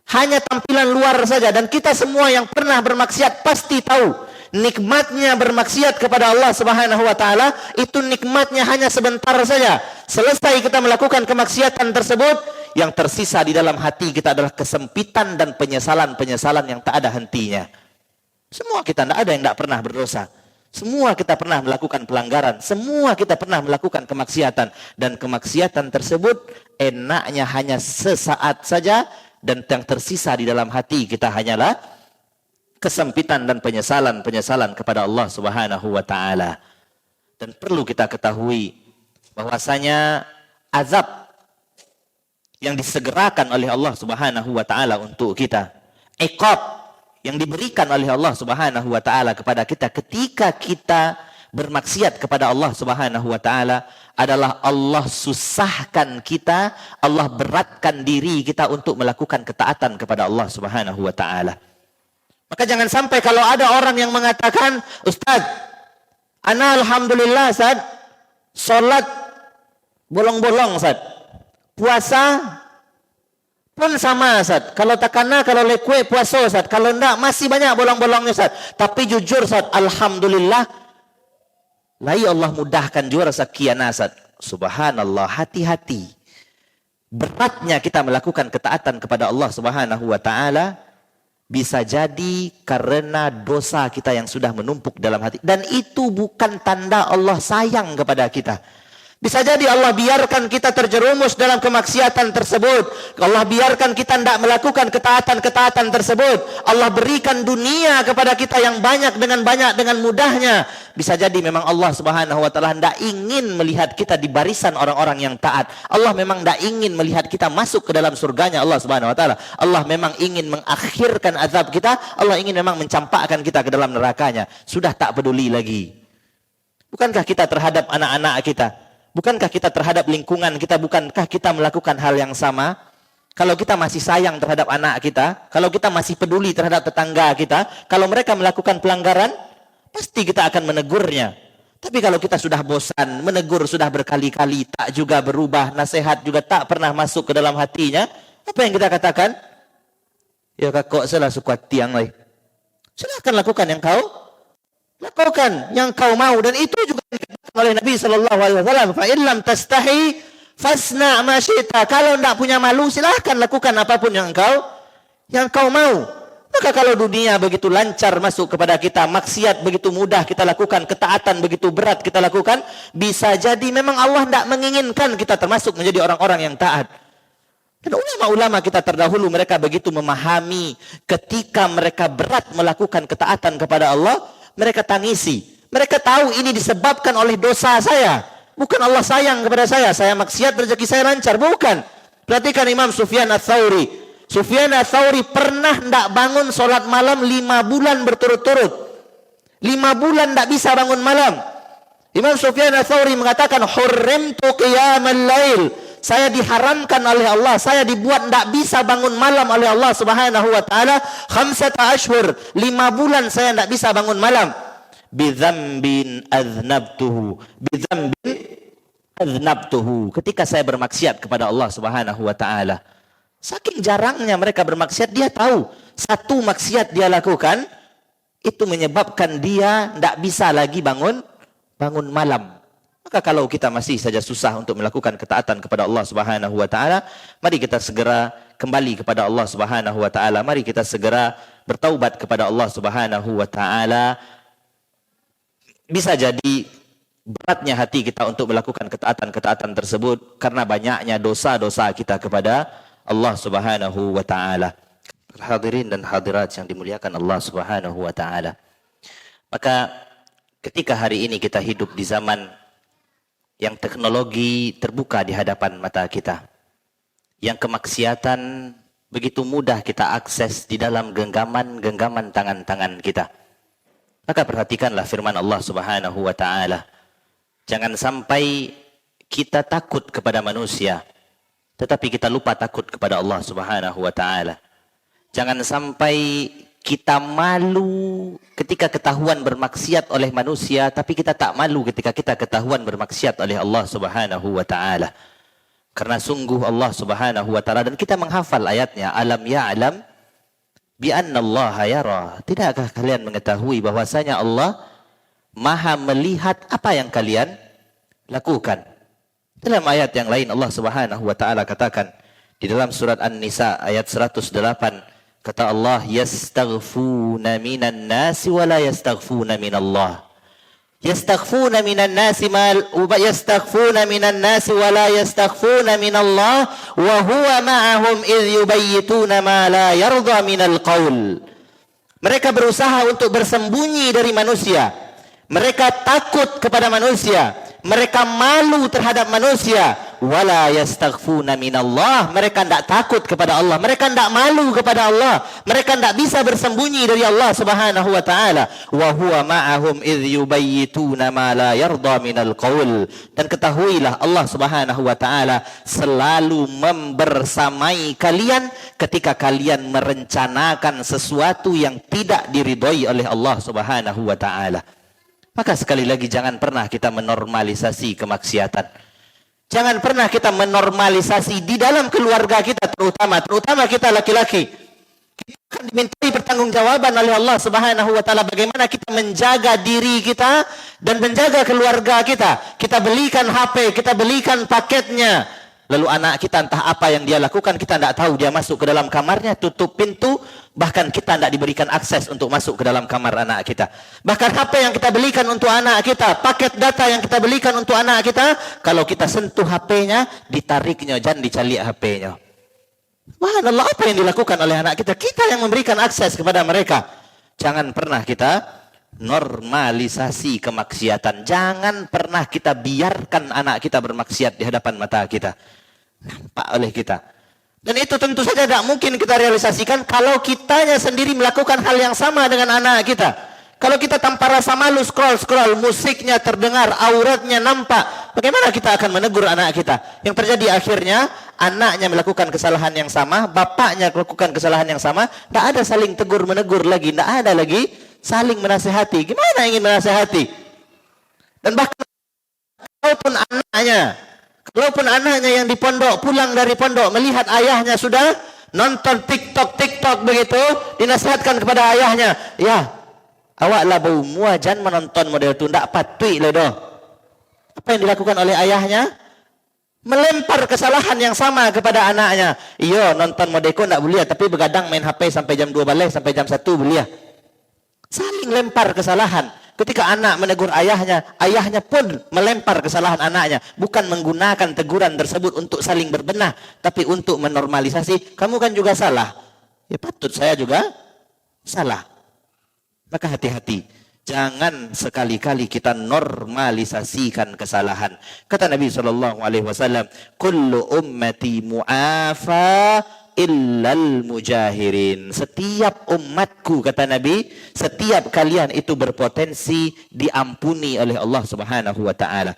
Hanya tampilan luar saja. Dan kita semua yang pernah bermaksiat pasti tahu. Nikmatnya bermaksiat kepada Allah Subhanahu wa taala itu nikmatnya hanya sebentar saja. Selesai kita melakukan kemaksiatan tersebut, yang tersisa di dalam hati kita adalah kesempitan dan penyesalan-penyesalan yang tak ada hentinya. Semua kita, tidak ada yang tidak pernah berdosa. Semua kita pernah melakukan pelanggaran. Semua kita pernah melakukan kemaksiatan. Dan kemaksiatan tersebut enaknya hanya sesaat saja. Dan yang tersisa di dalam hati kita hanyalah kesempitan dan penyesalan kepada Allah Subhanahu wa taala. Dan perlu kita ketahui bahwasanya azab yang disegerakan oleh Allah Subhanahu wa taala untuk kita, iqab yang diberikan oleh Allah Subhanahu wa taala kepada kita ketika kita bermaksiat kepada Allah Subhanahu wa taala adalah Allah susahkan kita, Allah beratkan diri kita untuk melakukan ketaatan kepada Allah Subhanahu wa taala. Maka jangan sampai kalau ada orang yang mengatakan, Ustaz, ana alhamdulillah Ustaz, sholat bolong-bolong Ustaz, puasa pun sama Ustaz, kalau takana, kalau lekwe puasa Ustaz, kalau enggak masih banyak bolong-bolongnya Ustaz. Tapi jujur Ustaz, alhamdulillah, lai Allah mudahkan juga sekian Ustaz. Subhanallah, hati-hati. Beratnya kita melakukan ketaatan kepada Allah Subhanahu wa taala bisa jadi karena dosa kita yang sudah menumpuk dalam hati. Dan itu bukan tanda Allah sayang kepada kita. Bisa jadi Allah biarkan kita terjerumus dalam kemaksiatan tersebut. Allah biarkan kita tidak melakukan ketaatan tersebut. Allah berikan dunia kepada kita yang banyak dengan mudahnya. Bisa jadi memang Allah Subhanahu wa taala tidak ingin melihat kita di barisan orang-orang yang taat. Allah memang tidak ingin melihat kita masuk ke dalam surganya Allah Subhanahu wa taala. Allah memang ingin mengakhirkan azab kita. Allah ingin memang mencampakkan kita ke dalam nerakanya. Sudah tak peduli lagi. Bukankah kita terhadap anak-anak kita? Bukankah kita terhadap lingkungan kita, bukankah kita melakukan hal yang sama? Kalau kita masih sayang terhadap anak kita, kalau kita masih peduli terhadap tetangga kita, kalau mereka melakukan pelanggaran, pasti kita akan menegurnya. Tapi kalau kita sudah bosan, menegur sudah berkali-kali, tak juga berubah, nasihat juga tak pernah masuk ke dalam hatinya, apa yang kita katakan? Ya kok salah suka tiang lagi. Silahkan lakukan yang kau lakukan, yang kau mau. Dan itu juga oleh Nabi sallallahu alaihi wasallam, fa in lam tastahi fasna ma syi'ta. Kalau tidak punya malu, silahkan lakukan apapun yang kau mau. Maka kalau dunia begitu lancar masuk kepada kita, maksiat begitu mudah kita lakukan, ketaatan begitu berat kita lakukan, bisa jadi memang Allah tidak menginginkan kita termasuk menjadi orang-orang yang taat. Dan ulama-ulama kita terdahulu mereka begitu memahami ketika mereka berat melakukan ketaatan kepada Allah, mereka tangisi. Mereka tahu ini disebabkan oleh dosa saya. Bukan Allah sayang kepada saya maksiat rezeki saya lancar. Bukan. Perhatikan Imam Sufyan Ats-Tsauri. Sufyan Ats-Tsauri pernah tidak bangun sholat malam 5 bulan berturut-turut. 5 bulan tidak bisa bangun malam. Imam Sufyan Ats-Tsauri mengatakan, hurrimtu qiyamal lail. Saya diharamkan oleh Allah, saya dibuat tidak bisa bangun malam oleh Allah Subhanahu wa taala 5 ashhur. 5 bulan saya tidak bisa bangun malam. Bidzambin aznabtuhu, ketika saya bermaksiat kepada Allah Subhanahu wa taala. Saking jarangnya mereka bermaksiat, dia tahu satu maksiat dia lakukan itu menyebabkan dia tidak bisa lagi bangun malam. Maka kalau kita masih saja susah untuk melakukan ketaatan kepada Allah Subhanahu wa taala, mari kita segera kembali kepada Allah Subhanahu wa taala. Mari kita segera bertaubat kepada Allah Subhanahu wa taala. Bisa jadi beratnya hati kita untuk melakukan ketaatan-ketaatan tersebut karena banyaknya dosa-dosa kita kepada Allah Subhanahu wa taala. Hadirin dan hadirat yang dimuliakan Allah Subhanahu wa taala. Maka ketika hari ini kita hidup di zaman yang teknologi terbuka di hadapan mata kita, yang kemaksiatan begitu mudah kita akses di dalam genggaman tangan-tangan kita, maka perhatikanlah firman Allah Subhanahu wa taala. Jangan sampai kita takut kepada manusia, tetapi kita lupa takut kepada Allah Subhanahu wa taala. Jangan sampai kita malu ketika ketahuan bermaksiat oleh manusia, tapi kita tak malu ketika kita ketahuan bermaksiat oleh Allah Subhanahu wa taala. Karena sungguh Allah Subhanahu wa taala, dan kita menghafal ayatnya, alam ya'lam bi anna Allah yara. Tidakkah kalian mengetahui bahwasanya Allah Maha melihat apa yang kalian lakukan? Dalam ayat yang lain Allah Subhanahu wa taala katakan di dalam surat An-Nisa ayat 108, kata Allah, yastaghfuna minan nasi wa la yastaghfuna minallah. Yastaghfuna minan nasi yastaghfuna minan nasi wa la yastaghfuna minallah wa huwa ma'ahum idh yubayyituna ma la yarda minal qaul. Mereka berusaha untuk bersembunyi dari manusia. Mereka takut kepada manusia. Mereka malu terhadap manusia. Wala yastaghfuna minallah. Mereka tidak takut kepada Allah. Mereka tidak malu kepada Allah. Mereka tidak bisa bersembunyi dari Allah Subhanahu wa taala. Wa huwa ma'ahum idh yubayyituna ma la yarda minal qaul. Dan ketahuilah Allah Subhanahu wa taala selalu membersamai kalian ketika kalian merencanakan sesuatu yang tidak diridhoi oleh Allah Subhanahu wa taala. Maka sekali lagi jangan pernah kita menormalisasi kemaksiatan. Jangan pernah kita menormalisasi di dalam keluarga kita, terutama kita laki-laki. Kita akan dimintai pertanggungjawaban oleh Allah Subhanahu wa taala bagaimana kita menjaga diri kita dan menjaga keluarga kita. Kita belikan HP, kita belikan paketnya. Lalu anak kita entah apa yang dia lakukan, kita tidak tahu. Dia masuk ke dalam kamarnya, tutup pintu, bahkan kita tidak diberikan akses untuk masuk ke dalam kamar anak kita. Bahkan HP yang kita belikan untuk anak kita, paket data yang kita belikan untuk anak kita, kalau kita sentuh HP-nya, ditariknya, jangan dicalik HP-nya. Subhanallah, apa yang dilakukan oleh anak kita? Kita yang memberikan akses kepada mereka. Jangan pernah kita normalisasi kemaksiatan. Jangan pernah kita biarkan anak kita bermaksiat di hadapan mata kita, nampak oleh kita. Dan itu tentu saja tidak mungkin kita realisasikan kalau kitanya sendiri melakukan hal yang sama dengan anak kita. Kalau kita tanpa rasa malu scroll, musiknya terdengar, auratnya nampak, bagaimana kita akan menegur anak kita? Yang terjadi akhirnya anaknya melakukan kesalahan yang sama, bapaknya melakukan kesalahan yang sama, tidak ada saling tegur menegur lagi, tidak ada lagi saling menasihati. Gimana ingin menasihati? Dan bahkan kalaupun anaknya yang di pondok pulang dari pondok melihat ayahnya sudah nonton TikTok begitu, dinasihatkan kepada ayahnya, ya awak lah bau muajan menonton model itu, ndak patut lah doh. Apa yang dilakukan oleh ayahnya? Melempar kesalahan yang sama kepada anaknya. Iyo nonton modeko ndak boleh, tapi begadang main HP sampai jam 2 balik, sampai jam 1 boleh. Saling lempar kesalahan. Ketika anak menegur ayahnya, ayahnya pun melempar kesalahan anaknya. Bukan menggunakan teguran tersebut untuk saling berbenah, tapi untuk menormalisasi. Kamu kan juga salah. Ya patut saya juga salah. Maka hati-hati. Jangan sekali-kali kita normalisasikan kesalahan. Kata Nabi SAW, kullu ummati mu'afa illal mujahirin. Setiap umatku, kata Nabi, setiap kalian itu berpotensi diampuni oleh Allah Subhanahu wa taala.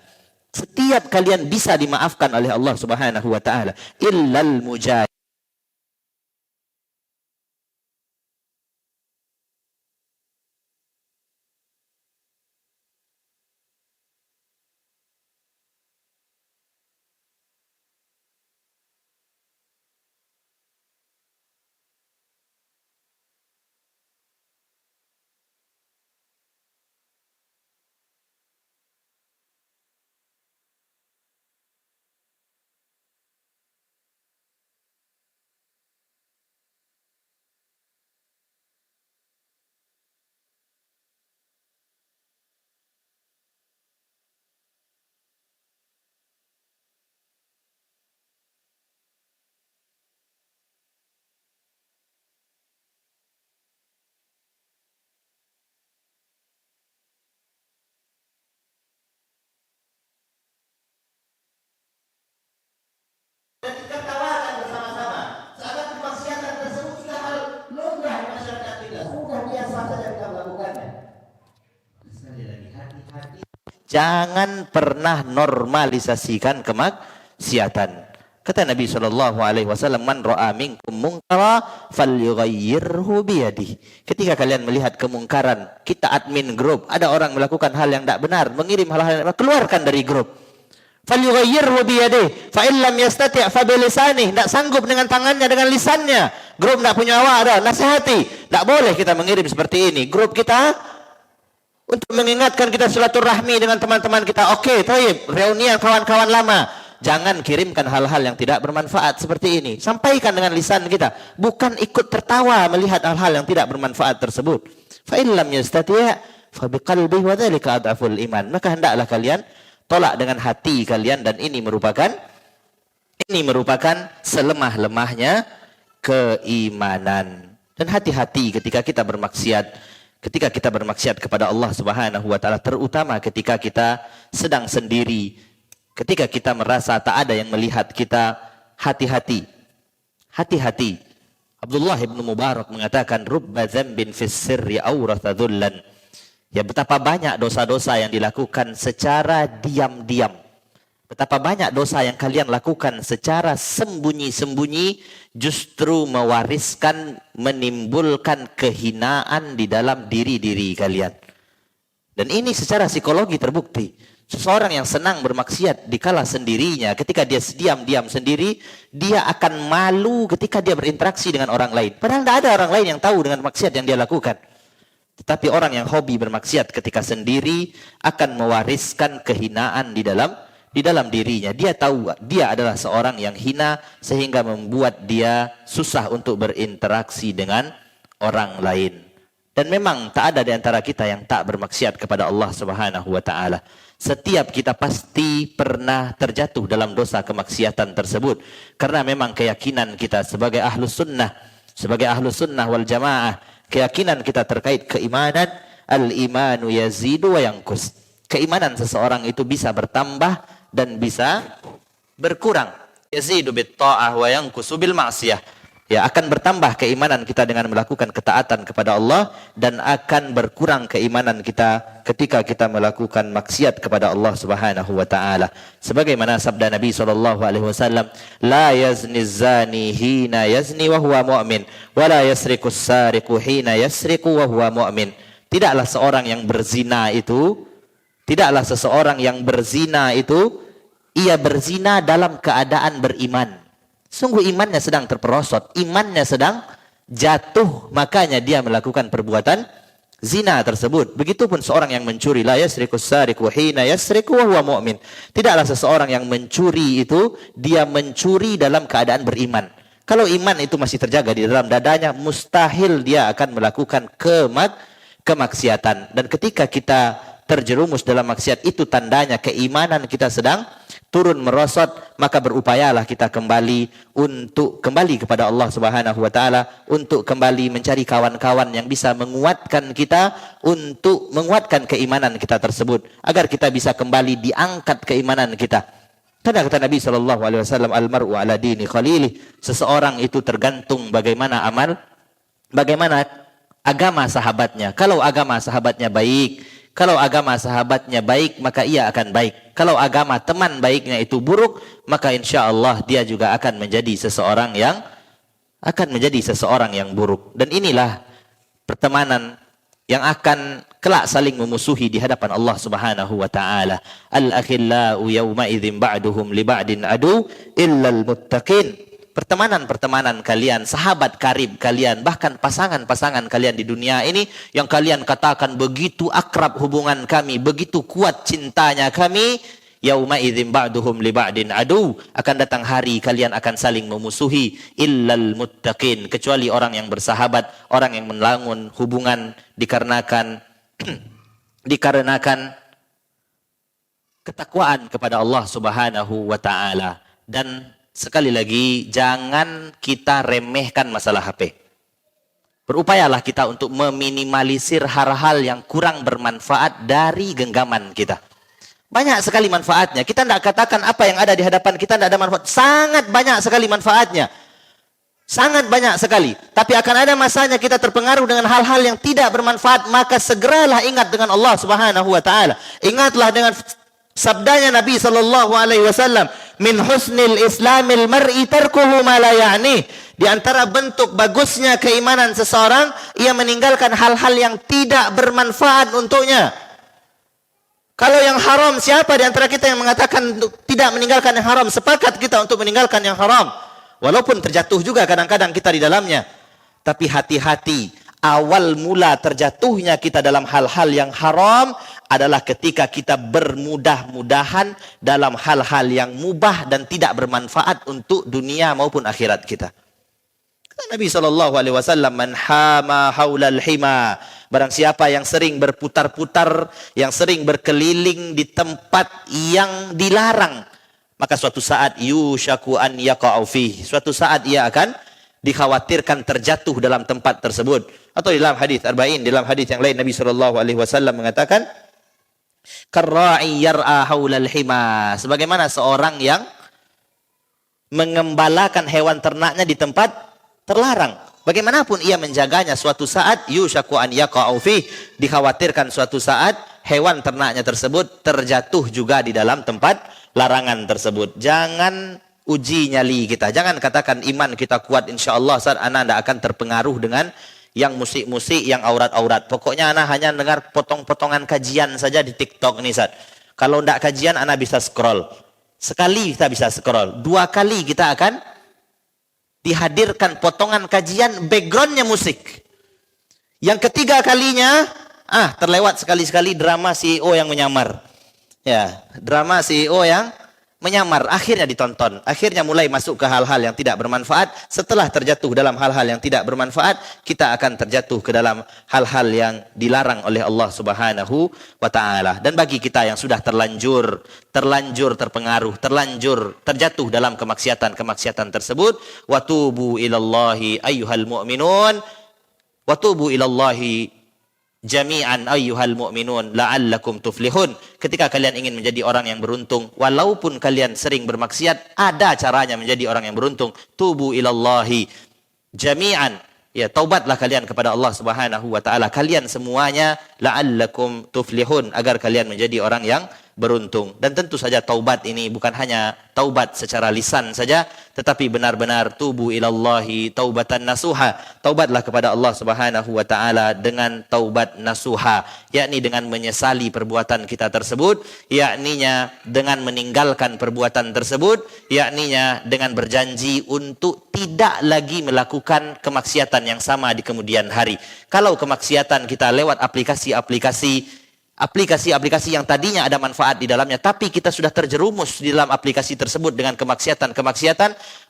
Setiap kalian bisa dimaafkan oleh Allah Subhanahu wa taala, illal mujahirin. Jangan pernah normalisasikan kemaksiatan. Kata Nabi SAW, man ra'a minkum munkara falyughayyirhu biyadihi. Ketika kalian melihat kemungkaran, kita admin grup, ada orang melakukan hal yang tidak benar, mengirim hal-hal yang benar, keluarkan dari grup. Falyughayyirhu biyadihi, fa in lam yastati' fa bilisanihi. Tidak sanggup dengan tangannya, dengan lisannya. Grup tidak punya awak, ada nasihati. Tidak boleh kita mengirim seperti ini. Grup kita untuk mengingatkan kita silaturahmi dengan teman-teman kita. Oke, thayyib, reunian kawan-kawan lama. Jangan kirimkan hal-hal yang tidak bermanfaat seperti ini. Sampaikan dengan lisan kita, bukan ikut tertawa melihat hal-hal yang tidak bermanfaat tersebut. Fa in lam yastati' fa biqalbihi wa dzalika adhaful iman. Maka hendaklah kalian tolak dengan hati kalian, dan ini merupakan selemah-lemahnya keimanan. Dan hati-hati ketika kita bermaksiat kepada Allah Subhanahu wa taala, terutama ketika kita sedang sendiri. Ketika kita merasa tak ada yang melihat kita, hati-hati. Hati-hati. Abdullah ibn Mubarak mengatakan, rubba dzambin fis sirri awratha dhullan. Ya, betapa banyak dosa-dosa yang dilakukan secara diam-diam. Betapa banyak dosa yang kalian lakukan secara sembunyi-sembunyi justru mewariskan, menimbulkan kehinaan di dalam diri-diri kalian. Dan ini secara psikologi terbukti. Seseorang yang senang bermaksiat dikala sendirinya, ketika dia diam-diam sendiri, dia akan malu ketika dia berinteraksi dengan orang lain. Padahal tidak ada orang lain yang tahu dengan maksiat yang dia lakukan. Tetapi orang yang hobi bermaksiat ketika sendiri akan mewariskan kehinaan di dalam dirinya. Dia tahu dia adalah seorang yang hina, sehingga membuat dia susah untuk berinteraksi dengan orang lain. Dan memang tak ada di antara kita yang tak bermaksiat kepada Allah Subhanahu wa taala. Setiap kita pasti pernah terjatuh dalam dosa kemaksiatan tersebut. Karena memang keyakinan kita sebagai ahlus sunnah wal jamaah, keyakinan kita terkait keimanan, al-imanu yazidu wa yanqus. Keimanan seseorang itu bisa bertambah dan bisa berkurang. Yazidu bit ta'ah wa yanqusu bil ma'siyah. Ya, akan bertambah keimanan kita dengan melakukan ketaatan kepada Allah, dan akan berkurang keimanan kita ketika kita melakukan maksiat kepada Allah Subhanahu wa taala. Sebagaimana sabda Nabi SAW, la yazni zani hina yazni wa huwa mu'min, wa la yasriku sariqu hina yasriku wa huwa mu'min. Tidaklah seseorang yang berzina itu ia berzina dalam keadaan beriman. Sungguh imannya sedang terperosot, imannya sedang jatuh, makanya dia melakukan perbuatan zina tersebut. Begitupun seorang yang mencuri, la yasrikus sariqu hina yasriku wa huwa mu'min. Tidaklah seseorang yang mencuri itu dia mencuri dalam keadaan beriman. Kalau iman itu masih terjaga di dalam dadanya, mustahil dia akan melakukan kemaksiatan. Dan ketika kita terjerumus dalam maksiat, itu tandanya keimanan kita sedang turun merosot. Maka berupayalah kita kembali kepada Allah Subhanahu wa taala, untuk kembali mencari kawan-kawan yang bisa menguatkan kita, untuk menguatkan keimanan kita tersebut, agar kita bisa kembali diangkat keimanan kita. Karena kata Nabi SAW, al-mar'u ala dini khalili. Seseorang itu tergantung bagaimana agama sahabatnya. Kalau agama sahabatnya baik, maka ia akan baik. Kalau agama teman baiknya itu buruk, maka insya Allah dia juga akan menjadi seseorang yang buruk. Dan inilah pertemanan yang akan kelak saling memusuhi di hadapan Allah Subhanahu wa taala. Al-akhillau yawma idzin ba'duhum li ba'din adu illal muttaqin. Pertemanan kalian, sahabat karib kalian, bahkan pasangan-pasangan kalian di dunia ini yang kalian katakan begitu akrab hubungan kami, begitu kuat cintanya kami, yauma idzin ba'duhum li ba'din adu, akan datang hari kalian akan saling memusuhi, illal muttaqin, kecuali orang yang bersahabat, orang yang membangun hubungan dikarenakan ketakwaan kepada Allah Subhanahu wa taala. Dan sekali lagi, jangan kita remehkan masalah HP. Berupayalah kita untuk meminimalisir hal-hal yang kurang bermanfaat dari genggaman kita. Banyak sekali manfaatnya. Kita tidak katakan apa yang ada di hadapan kita tidak ada manfaat. Sangat banyak sekali manfaatnya. Sangat banyak sekali. Tapi akan ada masanya kita terpengaruh dengan hal-hal yang tidak bermanfaat, maka segeralah ingat dengan Allah Subhanahu wa taala. Ingatlah dengan sabdanya Nabi sallallahu alaihi wasallam, "Min husnil islamil mar'i tarkuhu ma la ya'ni." Di antara bentuk bagusnya keimanan seseorang, ia meninggalkan hal-hal yang tidak bermanfaat untuknya. Kalau yang haram, siapa di antara kita yang mengatakan tidak meninggalkan yang haram? Sepakat kita untuk meninggalkan yang haram. Walaupun terjatuh juga kadang-kadang kita di dalamnya. Tapi hati-hati, awal mula terjatuhnya kita dalam hal-hal yang haram adalah ketika kita bermudah-mudahan dalam hal-hal yang mubah dan tidak bermanfaat untuk dunia maupun akhirat kita. Kata Nabi SAW, "Man hama haulal hima." Barang siapa yang sering berputar-putar, yang sering berkeliling di tempat yang dilarang, maka suatu saat yushaku an yaqa'u fihi. Suatu saat ia akan dikhawatirkan terjatuh dalam tempat tersebut. Atau dalam hadis arba'in, dalam hadis yang lain Nabi SAW mengatakan, "Karra'i yar'a haulal hima." Sebagaimana seorang yang mengembalakan hewan ternaknya di tempat terlarang. Bagaimanapun ia menjaganya, suatu saat yushaku an yaqa'u fihi, dikhawatirkan suatu saat hewan ternaknya tersebut terjatuh juga di dalam tempat larangan tersebut. Jangan uji nyali kita. Jangan katakan iman kita kuat, insyaAllah saat anak tidak akan terpengaruh dengan yang musik-musik, yang aurat-aurat. Pokoknya anak hanya dengar potong-potongan kajian saja di TikTok nih Ustaz. Kalau tidak kajian anak bisa scroll. Sekali kita bisa scroll. 2 kali kita akan dihadirkan potongan kajian backgroundnya musik. Yang ketiga kalinya terlewat sekali-sekali drama CEO yang menyamar. Ya, drama CEO yang menyamar, akhirnya ditonton. Akhirnya mulai masuk ke hal-hal yang tidak bermanfaat. Setelah terjatuh dalam hal-hal yang tidak bermanfaat, kita akan terjatuh ke dalam hal-hal yang dilarang oleh Allah Subhanahu wa taala. Dan bagi kita yang sudah terlanjur terpengaruh, terlanjur terjatuh dalam kemaksiatan tersebut, watubu ilallahi ayyuhal mu'minun, watubu ilallahi jami'an ayyuhal mu'minun la'allakum tuflihun. Ketika kalian ingin menjadi orang yang beruntung, walaupun kalian sering bermaksiat, ada caranya menjadi orang yang beruntung. Tubu ilallahi jami'an. Ya, taubatlah kalian kepada Allah Subhanahu wa taala, kalian semuanya, la'allakum tuflihun, agar kalian menjadi orang yang beruntung. Dan tentu saja taubat ini bukan hanya taubat secara lisan saja, tetapi benar-benar tubu ilallahi taubatan nasuha. Taubatlah kepada Allah Subhanahu wa taala dengan taubat nasuha, yakni dengan menyesali perbuatan kita tersebut, yakninya dengan meninggalkan perbuatan tersebut, yakninya dengan berjanji untuk tidak lagi melakukan kemaksiatan yang sama di kemudian hari. Kalau kemaksiatan kita lewat aplikasi yang tadinya ada manfaat di dalamnya, tapi kita sudah terjerumus di dalam aplikasi tersebut dengan kemaksiatan,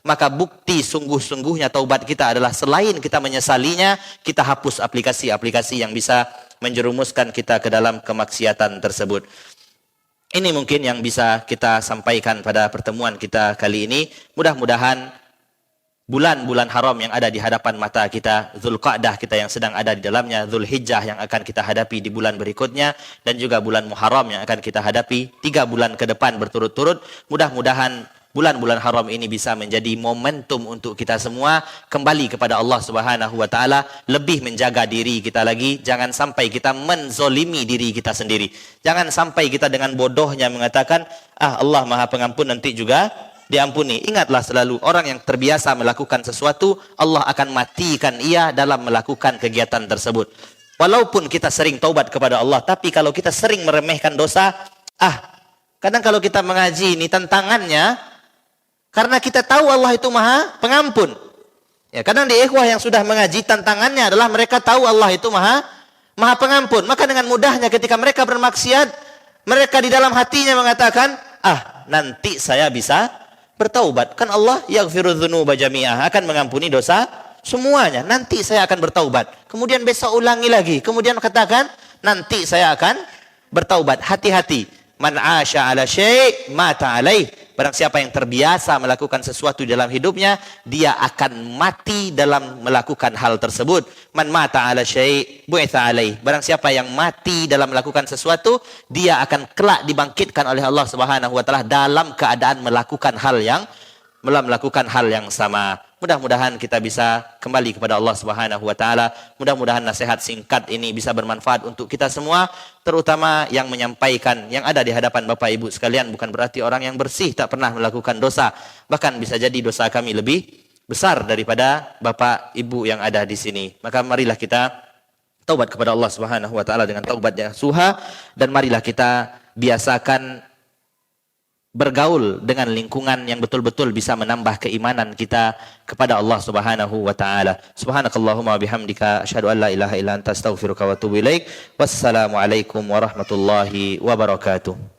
maka bukti sungguh-sungguhnya taubat kita adalah selain kita menyesalinya, kita hapus aplikasi-aplikasi yang bisa menjerumuskan kita ke dalam kemaksiatan tersebut. Ini mungkin yang bisa kita sampaikan pada pertemuan kita kali ini. Mudah-mudahan bulan-bulan haram yang ada di hadapan mata kita, Zulqa'dah kita yang sedang ada di dalamnya, Zulhijjah yang akan kita hadapi di bulan berikutnya, dan juga bulan Muharram yang akan kita hadapi 3 bulan ke depan berturut-turut. Mudah-mudahan bulan-bulan haram ini bisa menjadi momentum untuk kita semua kembali kepada Allah Subhanahu wa taala, lebih menjaga diri kita lagi. Jangan sampai kita menzolimi diri kita sendiri. Jangan sampai kita dengan bodohnya mengatakan, Allah Maha Pengampun, nanti juga diampuni. Ingatlah selalu, orang yang terbiasa melakukan sesuatu, Allah akan matikan ia dalam melakukan kegiatan tersebut. Walaupun kita sering taubat kepada Allah, tapi kalau kita sering meremehkan dosa, kadang kalau kita mengaji ini tantangannya, karena kita tahu Allah itu Maha Pengampun. Ya, kadang di ikhwah yang sudah mengaji, tantangannya adalah mereka tahu Allah itu Maha Pengampun. Maka dengan mudahnya ketika mereka bermaksiat, mereka di dalam hatinya mengatakan, nanti saya bisa bertaubat. Kan Allah yaghfiru dzunuba jami'ah, akan mengampuni dosa semuanya. Nanti saya akan bertaubat. Kemudian besok ulangi lagi. Kemudian katakan, nanti saya akan bertaubat. Hati-hati. Man 'asha 'ala syai' mata 'alaih. Barang siapa yang terbiasa melakukan sesuatu dalam hidupnya, dia akan mati dalam melakukan hal tersebut. Man mata 'ala syai' bu'itsa 'alaih. Barang siapa yang mati dalam melakukan sesuatu, dia akan kelak dibangkitkan oleh Allah Subhanahu wa taala dalam keadaan melakukan hal yang sama. Mudah-mudahan kita bisa kembali kepada Allah Subhanahu wa taala. Mudah-mudahan nasihat singkat ini bisa bermanfaat untuk kita semua, terutama yang menyampaikan, yang ada di hadapan Bapak Ibu sekalian bukan berarti orang yang bersih tak pernah melakukan dosa. Bahkan bisa jadi dosa kami lebih besar daripada Bapak Ibu yang ada di sini. Maka marilah kita taubat kepada Allah Subhanahu wa taala dengan taubat yang nasuha, dan marilah kita biasakan bergaul dengan lingkungan yang betul-betul bisa menambah keimanan kita kepada Allah Subhanahu wa taala. Subhanakallahumma bihamdika asyhadu an la ilaha illa anta astaghfiruka wa atubu ilaik. Wassalamu alaikum warahmatullahi wabarakatuh.